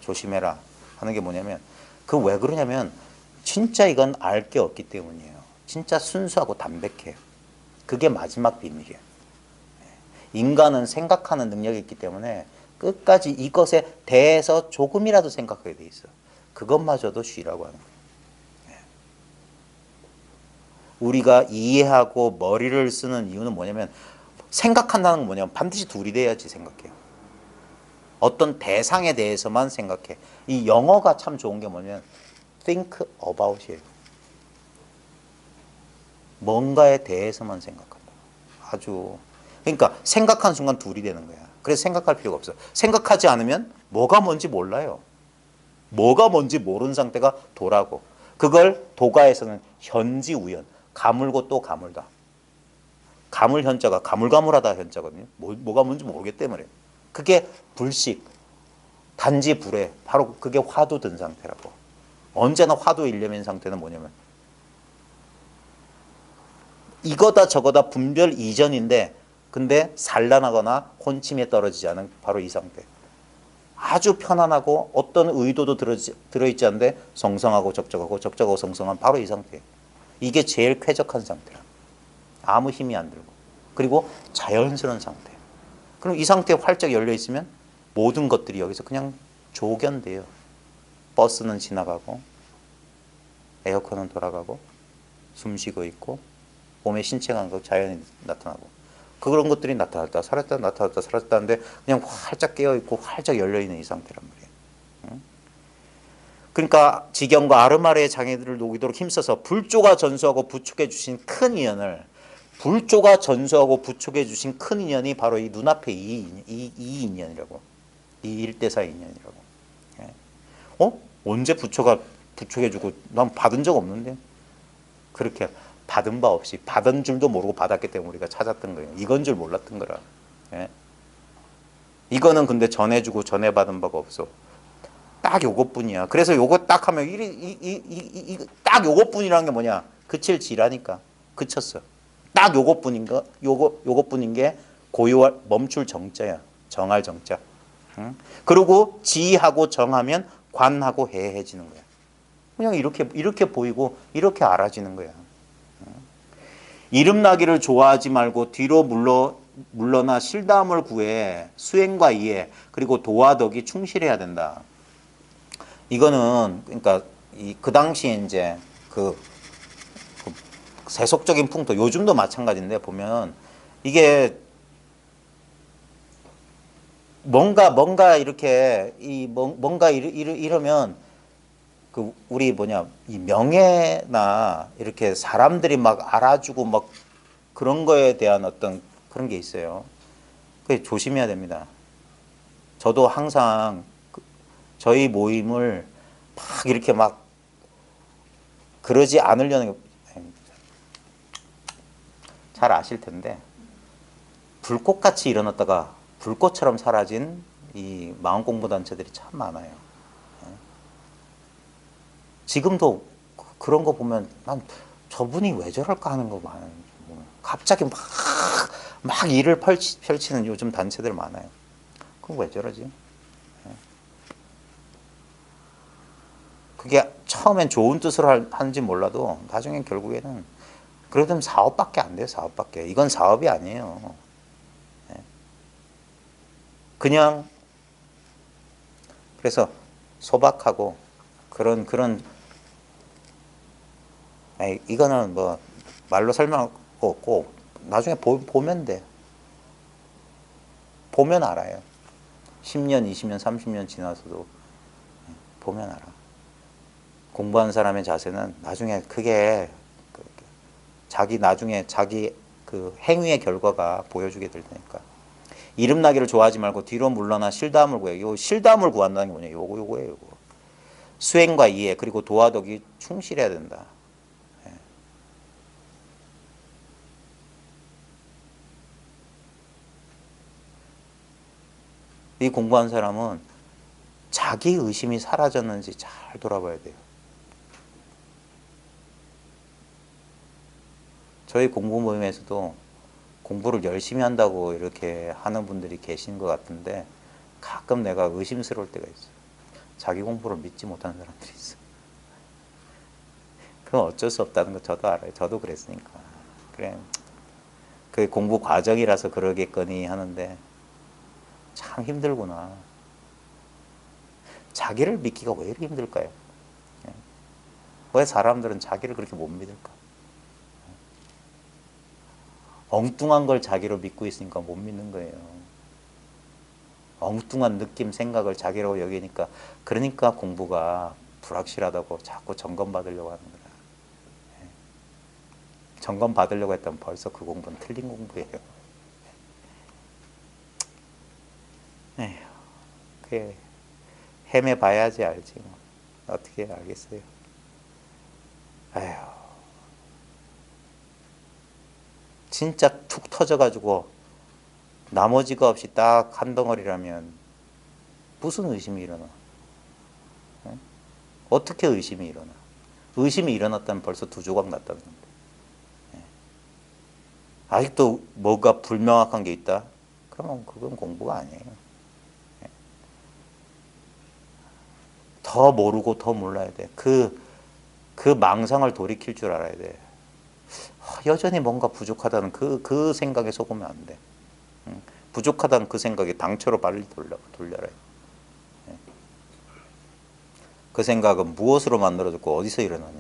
조심해라 하는 게 뭐냐면 그 왜 그러냐면 진짜 이건 알 게 없기 때문이에요. 진짜 순수하고 담백해요. 그게 마지막 비밀이에요. 인간은 생각하는 능력이 있기 때문에 끝까지 이것에 대해서 조금이라도 생각하게 돼 있어. 그것마저도 쉬라고 하는 거예요. 우리가 이해하고 머리를 쓰는 이유는 뭐냐면 생각한다는 건 뭐냐면 반드시 둘이 돼야지 생각해요. 어떤 대상에 대해서만 생각해. 이 영어가 참 좋은 게 뭐냐면 think about이에요. 뭔가에 대해서만 생각한다. 아주 그러니까 생각하는 순간 둘이 되는 거야. 그래서 생각할 필요가 없어. 생각하지 않으면 뭐가 뭔지 몰라요. 뭐가 뭔지 모르는 상태가 도라고. 그걸 도가에서는 현지우연. 가물고 또 가물다. 가물 현자가 가물가물하다 현자거든요. 뭐가 뭔지 모르기 때문에. 그게 불식, 단지 불에 바로 그게 화두 든 상태라고. 언제나 화두 일념인 상태는 뭐냐면 이거다 저거다 분별 이전인데 근데 산란하거나 혼침에 떨어지지 않은 바로 이 상태. 아주 편안하고 어떤 의도도 들어있지 않은데 성성하고 적적하고 성성한 바로 이 상태. 이게 제일 쾌적한 상태라. 아무 힘이 안 들고. 그리고 자연스러운 상태. 그럼 이 상태에 활짝 열려 있으면 모든 것들이 여기서 그냥 조견돼요. 버스는 지나가고 에어컨은 돌아가고 숨 쉬고 있고 몸의 신체 감각 자연이 나타나고 그런 것들이 나타났다 사라졌다 나타났다 사라졌다는데 그냥 활짝 깨어있고 활짝 열려있는 이 상태란 말이에요. 그러니까 지경과 아르마리의 장애들을 녹이도록 힘써서 불조가 전수하고 부축해 주신 큰 인연을 불조가 전수하고 부축해 주신 큰 인연이 바로 이 눈앞에 이 인연이라고. 이 일대사 인연이라고. 언제 부처가 부축해주고 난 받은 적 없는데 그렇게 받은 바 없이 받은 줄도 모르고 받았기 때문에 우리가 찾았던 거예요. 이건 줄 몰랐던 거라. 예? 이거는 근데 전해주고 전해받은 바가 없어. 딱 요것뿐이야. 그래서 요거 딱 하면 딱 요것뿐이라는 게 뭐냐? 그칠 지라니까. 그쳤어. 딱 요것뿐인가? 요것뿐인 게 고요할 멈출 정자야. 정할 정자. 응? 그리고 지하고 정하면 관하고 해해지는 거야. 그냥 이렇게 보이고 이렇게 알아지는 거야. 이름나기를 좋아하지 말고 뒤로 물러나 실담을 구해 수행과 이해 그리고 도와 덕이 충실해야 된다. 이거는 그러니까 그 당시에 이제 그 세속적인 풍토, 요즘도 마찬가지인데 보면 이게 뭔가 이렇게 뭔가 이러면 그 우리 이 명예나 이렇게 사람들이 막 알아주고 막 그런 거에 대한 어떤 그런 게 있어요. 그게 조심해야 됩니다. 저도 항상 저희 모임을 막 이렇게 막 그러지 않으려는 잘 아실 텐데 불꽃같이 일어났다가 불꽃처럼 사라진 이 마음공부단체들이 참 많아요. 지금도 그런 거 보면 난 저분이 왜 저럴까 하는 거 많아요. 갑자기 막 일을 펼치는 요즘 단체들 많아요. 그럼 왜 저러지? 그게 처음엔 좋은 뜻으로 하는지 몰라도 나중엔 결국에는 그러면 사업밖에 안 돼요. 사업밖에. 이건 사업이 아니에요. 그냥 그래서 소박하고 그런 이거는 뭐 말로 설명할 거 없고 나중에 보면 돼. 보면 알아요. 10년, 20년, 30년 지나서도 보면 알아. 공부하는 사람의 자세는 나중에 그게 나중에 자기 그 행위의 결과가 보여주게 될 테니까. 이름나기를 좋아하지 말고 뒤로 물러나 실담을 구해. 요 실담을 구한다는 게 뭐냐? 요거예요. 요거. 수행과 이해 그리고 도화덕이 충실해야 된다. 이 공부한 사람은 자기 의심이 사라졌는지 잘 돌아봐야 돼요. 저희 공부 모임에서도 공부를 열심히 한다고 이렇게 하는 분들이 계신 것 같은데 가끔 내가 의심스러울 때가 있어요. 자기 공부를 믿지 못하는 사람들이 있어요. 그건 어쩔 수 없다는 거 저도 알아요. 저도 그랬으니까. 그래. 그 공부 과정이라서 그러겠거니 하는데 참 힘들구나. 자기를 믿기가 왜 이렇게 힘들까요? 왜 사람들은 자기를 그렇게 못 믿을까? 엉뚱한 걸 자기로 믿고 있으니까 못 믿는 거예요. 엉뚱한 느낌, 생각을 자기라고 여기니까 그러니까 공부가 불확실하다고 자꾸 점검받으려고 하는 거야. 점검받으려고 했다면 벌써 그 공부는 틀린 공부예요. 에휴, 그게 헤매봐야지 알지 뭐. 어떻게 알겠어요. 에휴, 진짜 툭 터져가지고 나머지가 없이 딱 한 덩어리라면 무슨 의심이 일어나? 어떻게 의심이 일어나? 의심이 일어났다면 벌써 두 조각 났다는 건데. 아직도 뭐가 불명확한 게 있다? 그러면 그건 공부가 아니에요. 더 모르고 더 몰라야 돼. 그 망상을 돌이킬 줄 알아야 돼. 여전히 뭔가 부족하다는 그 생각에 속으면 안 돼. 부족하다는 그 생각에 당초로 빨리 돌려라. 그 생각은 무엇으로 만들어졌고 어디서 일어나냐.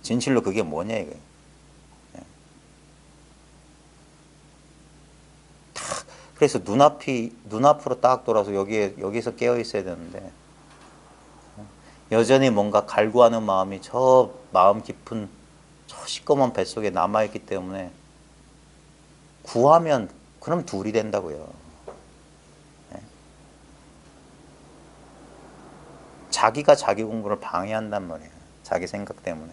진실로 그게 뭐냐 이거. 그래서 눈앞으로 딱 돌아서 여기서 깨어 있어야 되는데 여전히 뭔가 갈구하는 마음이 저 마음 깊은 저 시꺼먼 뱃속에 남아있기 때문에 구하면 그럼 둘이 된다고요. 자기가 자기 공부를 방해한단 말이에요. 자기 생각 때문에.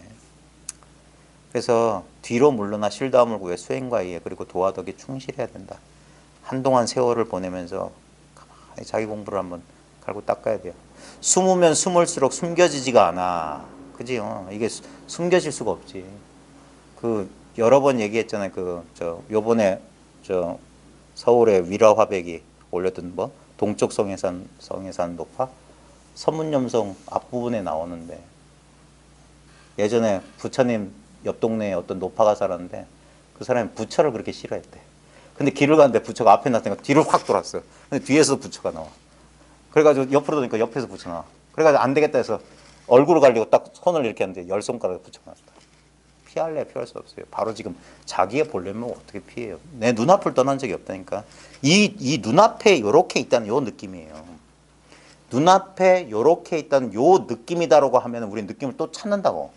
그래서 뒤로 물러나 실다움을 구해 수행과 이해 그리고 도화덕에 충실해야 된다. 한동안 세월을 보내면서 가만히 자기 공부를 한번 갈고 닦아야 돼요. 숨으면 숨을수록 숨겨지지가 않아. 그지요? 이게 숨겨질 수가 없지. 그 여러 번 얘기했잖아요. 요번에 서울의 위라화백이 올렸던 동쪽 성해산 노파 서문염성 앞부분에 나오는데 예전에 부처님 옆 동네에 어떤 노파가 살았는데 그 사람이 부처를 그렇게 싫어했대. 근데 길을 가는데 부처가 앞에 나타니까 뒤로 확 돌았어요. 근데 뒤에서 부처가 나와. 그래가지고 옆으로 도니까 옆에서 부처 나와. 그래가지고 안 되겠다 해서 얼굴을 가리고 딱 손을 이렇게 하는데 열 손가락을 붙여놨다. 피할래 피할 수 없어요. 바로 지금 자기의 본래면 어떻게 피해요? 내 눈앞을 떠난 적이 없다니까. 이 눈앞에 이렇게 있다는 요 느낌이에요. 눈앞에 이렇게 있다는 요 느낌이다라고 하면 우리 느낌을 또 찾는다고.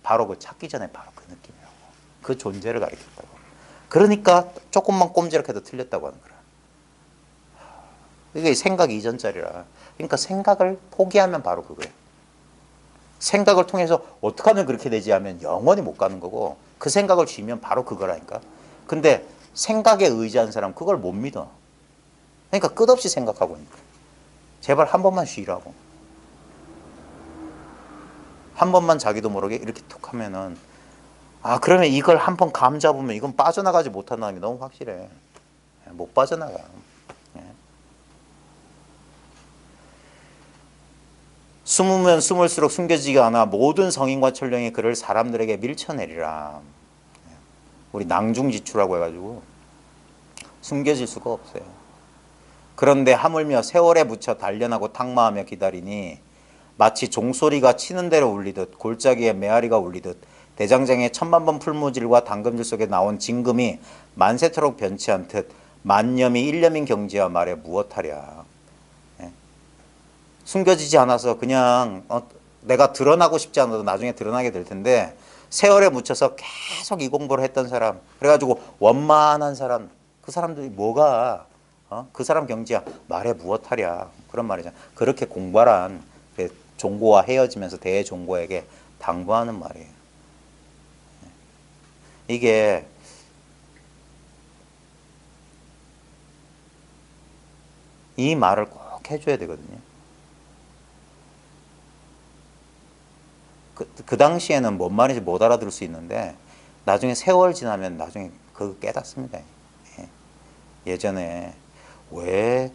바로 그 찾기 전에 바로 그 느낌이라고. 그 존재를 가리켰다고. 그러니까 조금만 꼼지락해도 틀렸다고 하는 거야. 이게 생각 이전짜리라. 그러니까 생각을 포기하면 바로 그거예요. 생각을 통해서 어떻게 하면 그렇게 되지 하면 영원히 못 가는 거고, 그 생각을 쥐면 바로 그거라니까. 근데 생각에 의지한 사람 그걸 못 믿어. 그러니까 끝없이 생각하고 있는 거야. 제발 한 번만 쉬라고. 한 번만 자기도 모르게 이렇게 툭 하면은, 아 그러면 이걸 한 번 감 잡으면 이건 빠져나가지 못한다는 게 너무 확실해. 못 빠져나가. 숨으면 숨을수록 숨겨지지가 않아 모든 성인과 천령이 그를 사람들에게 밀쳐내리라. 우리 낭중지추라고 해가지고 숨겨질 수가 없어요. 그런데 하물며 세월에 묻혀 단련하고 탁마하며 기다리니 마치 종소리가 치는 대로 울리듯 골짜기에 메아리가 울리듯 대장장의 천만번 풀무질과 당금질 속에 나온 징금이 만세토록 변치 않듯 만념이 일념인 경지와 말에 무엇하랴. 숨겨지지 않아서 그냥 내가 드러나고 싶지 않아도 나중에 드러나게 될 텐데, 세월에 묻혀서 계속 이 공부를 했던 사람, 그래가지고 원만한 사람, 그 사람들이 뭐가 그 사람 경지야 말해 무엇하랴, 그런 말이잖아. 그렇게 공부하란 종고와 헤어지면서 대종고에게 당부하는 말이에요. 이게 이 말을 꼭 해줘야 되거든요. 그 당시에는 뭔 말인지 못 알아들을 수 있는데 나중에 세월 지나면 나중에 그거 깨닫습니다. 예전에 왜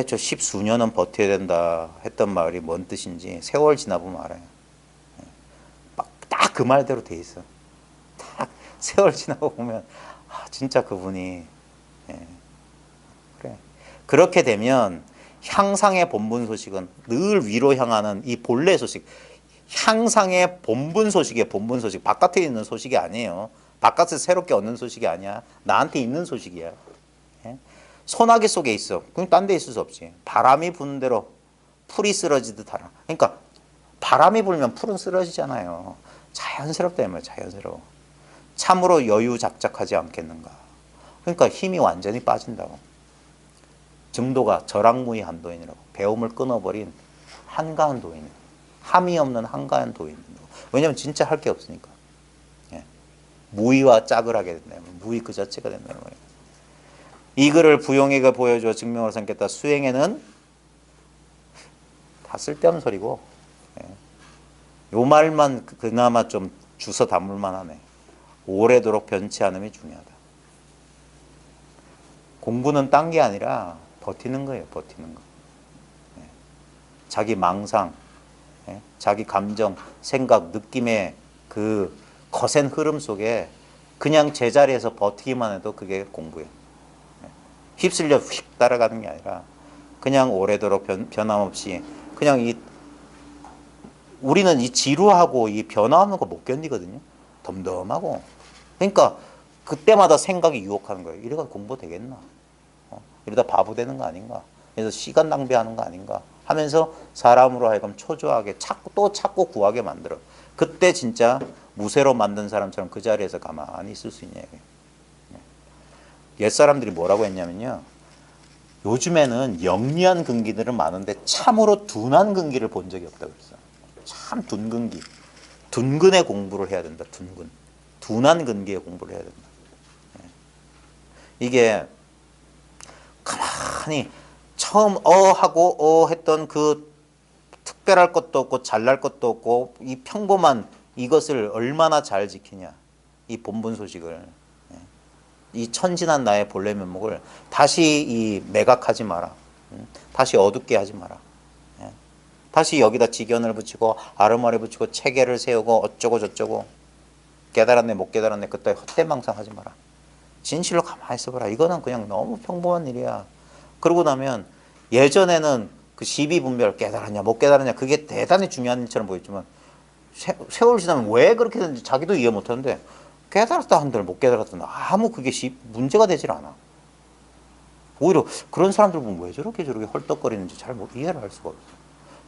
저 십수년은 버텨야 된다 했던 말이 뭔 뜻인지 세월 지나보면 알아요. 딱 그 말대로 돼 있어. 딱 세월 지나고 보면 진짜 그분이 그래. 그렇게 되면 향상의 본분 소식은 늘 위로 향하는 이 본래 소식, 향상의 본분 소식이에요. 본분 소식. 바깥에 있는 소식이 아니에요. 바깥에서 새롭게 얻는 소식이 아니야. 나한테 있는 소식이야. 소나기 속에 있어. 그럼 딴 데 있을 수 없지. 바람이 부는 대로 풀이 쓰러지듯 하라. 그러니까 바람이 불면 풀은 쓰러지잖아요. 자연스럽다 말이야. 자연스러워. 참으로 여유작작하지 않겠는가. 그러니까 힘이 완전히 빠진다고. 증도가 절악무의 한도인이라고. 배움을 끊어버린 한가한 도인이라고. 함이 없는 한가한 도인이라고. 왜냐하면 진짜 할 게 없으니까. 무의와 짝을 하게 된다. 무의 그 자체가 된다. 이 글을 부용에게 보여줘 증명을 삼겠다. 수행에는 다 쓸데없는 소리고, 요 말만 그나마 좀 주워 담을만 하네. 오래도록 변치 않음이 중요하다. 공부는 딴 게 아니라 버티는 거예요. 버티는 거. 자기 망상, 자기 감정, 생각, 느낌의 그 거센 흐름 속에 그냥 제자리에서 버티기만 해도 그게 공부예요. 휩쓸려 휙 따라가는 게 아니라 그냥 오래도록 변함없이 그냥 우리는 이 지루하고 이 변화하는 거 못 견디거든요. 덤덤하고. 그러니까 그때마다 생각이 유혹하는 거예요. 이래가 공부 되겠나? 이러다 바보 되는 거 아닌가? 그래서 시간 낭비하는 거 아닌가? 하면서 사람으로 하여금 초조하게 또 찾고 구하게 만들어. 그때 진짜 무쇠로 만든 사람처럼 그 자리에서 가만히 있을 수 있냐. 옛사람들이 뭐라고 했냐면요. 요즘에는 영리한 근기들은 많은데 참으로 둔한 근기를 본 적이 없다고 그랬어요. 참 둔근기. 둔근의 공부를 해야 된다. 둔근. 둔한 근기의 공부를 해야 된다. 이게 가만히 처음 하고 했던 그 특별할 것도 없고 잘날 것도 없고 이 평범한 이것을 얼마나 잘 지키냐. 이 본분 소식을. 이 천진한 나의 본래 면목을 다시 이 매각하지 마라. 다시 어둡게 하지 마라. 다시 여기다 직연을 붙이고 아르마리 붙이고 체계를 세우고 어쩌고 저쩌고 깨달았네 못 깨달았네 그때 헛되망상하지 마라. 진실로 가만히 있어봐라. 이거는 그냥 너무 평범한 일이야. 그러고 나면 예전에는 그 시비분별 깨달았냐 못 깨달았냐 그게 대단히 중요한 일처럼 보였지만 세월 지나면 왜 그렇게 되는지 자기도 이해 못하는데 깨달았다 한들 못 깨달았다 아무 그게 문제가 되질 않아. 오히려 그런 사람들 보면 왜 저렇게 헐떡거리는지 잘 이해를 할 수가 없어.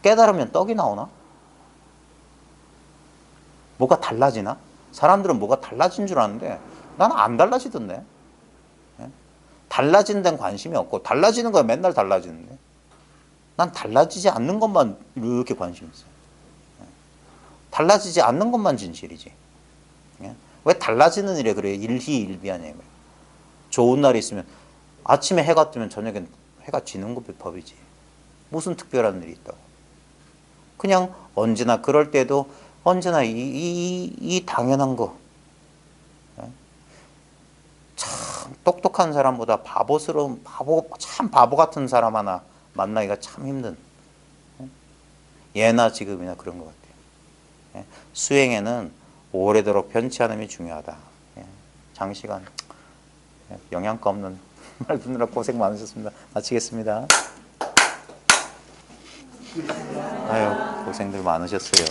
깨달으면 떡이 나오나? 뭐가 달라지나? 사람들은 뭐가 달라진 줄 아는데 나는 안 달라지던데. 달라지는 데는 관심이 없고 달라지는 거야 맨날 달라지는데 난 달라지지 않는 것만 이렇게 관심 있어. 달라지지 않는 것만 진실이지. 왜 달라지는 일에 그래 일희일비하냐. 좋은 날이 있으면 아침에 해가 뜨면 저녁엔 해가 지는 거 법이지. 무슨 특별한 일이 있다고. 그냥 언제나 그럴 때도 언제나 이 당연한 거. 참 똑똑한 사람보다 참 바보 같은 사람 하나 만나기가 참 힘든. 예나 지금이나 그런 것 같아요. 수행에는 오래도록 변치 않음이 중요하다. 장시간 영양가 없는 말 듣느라 고생 많으셨습니다. 마치겠습니다. 아유 고생들 많으셨어요.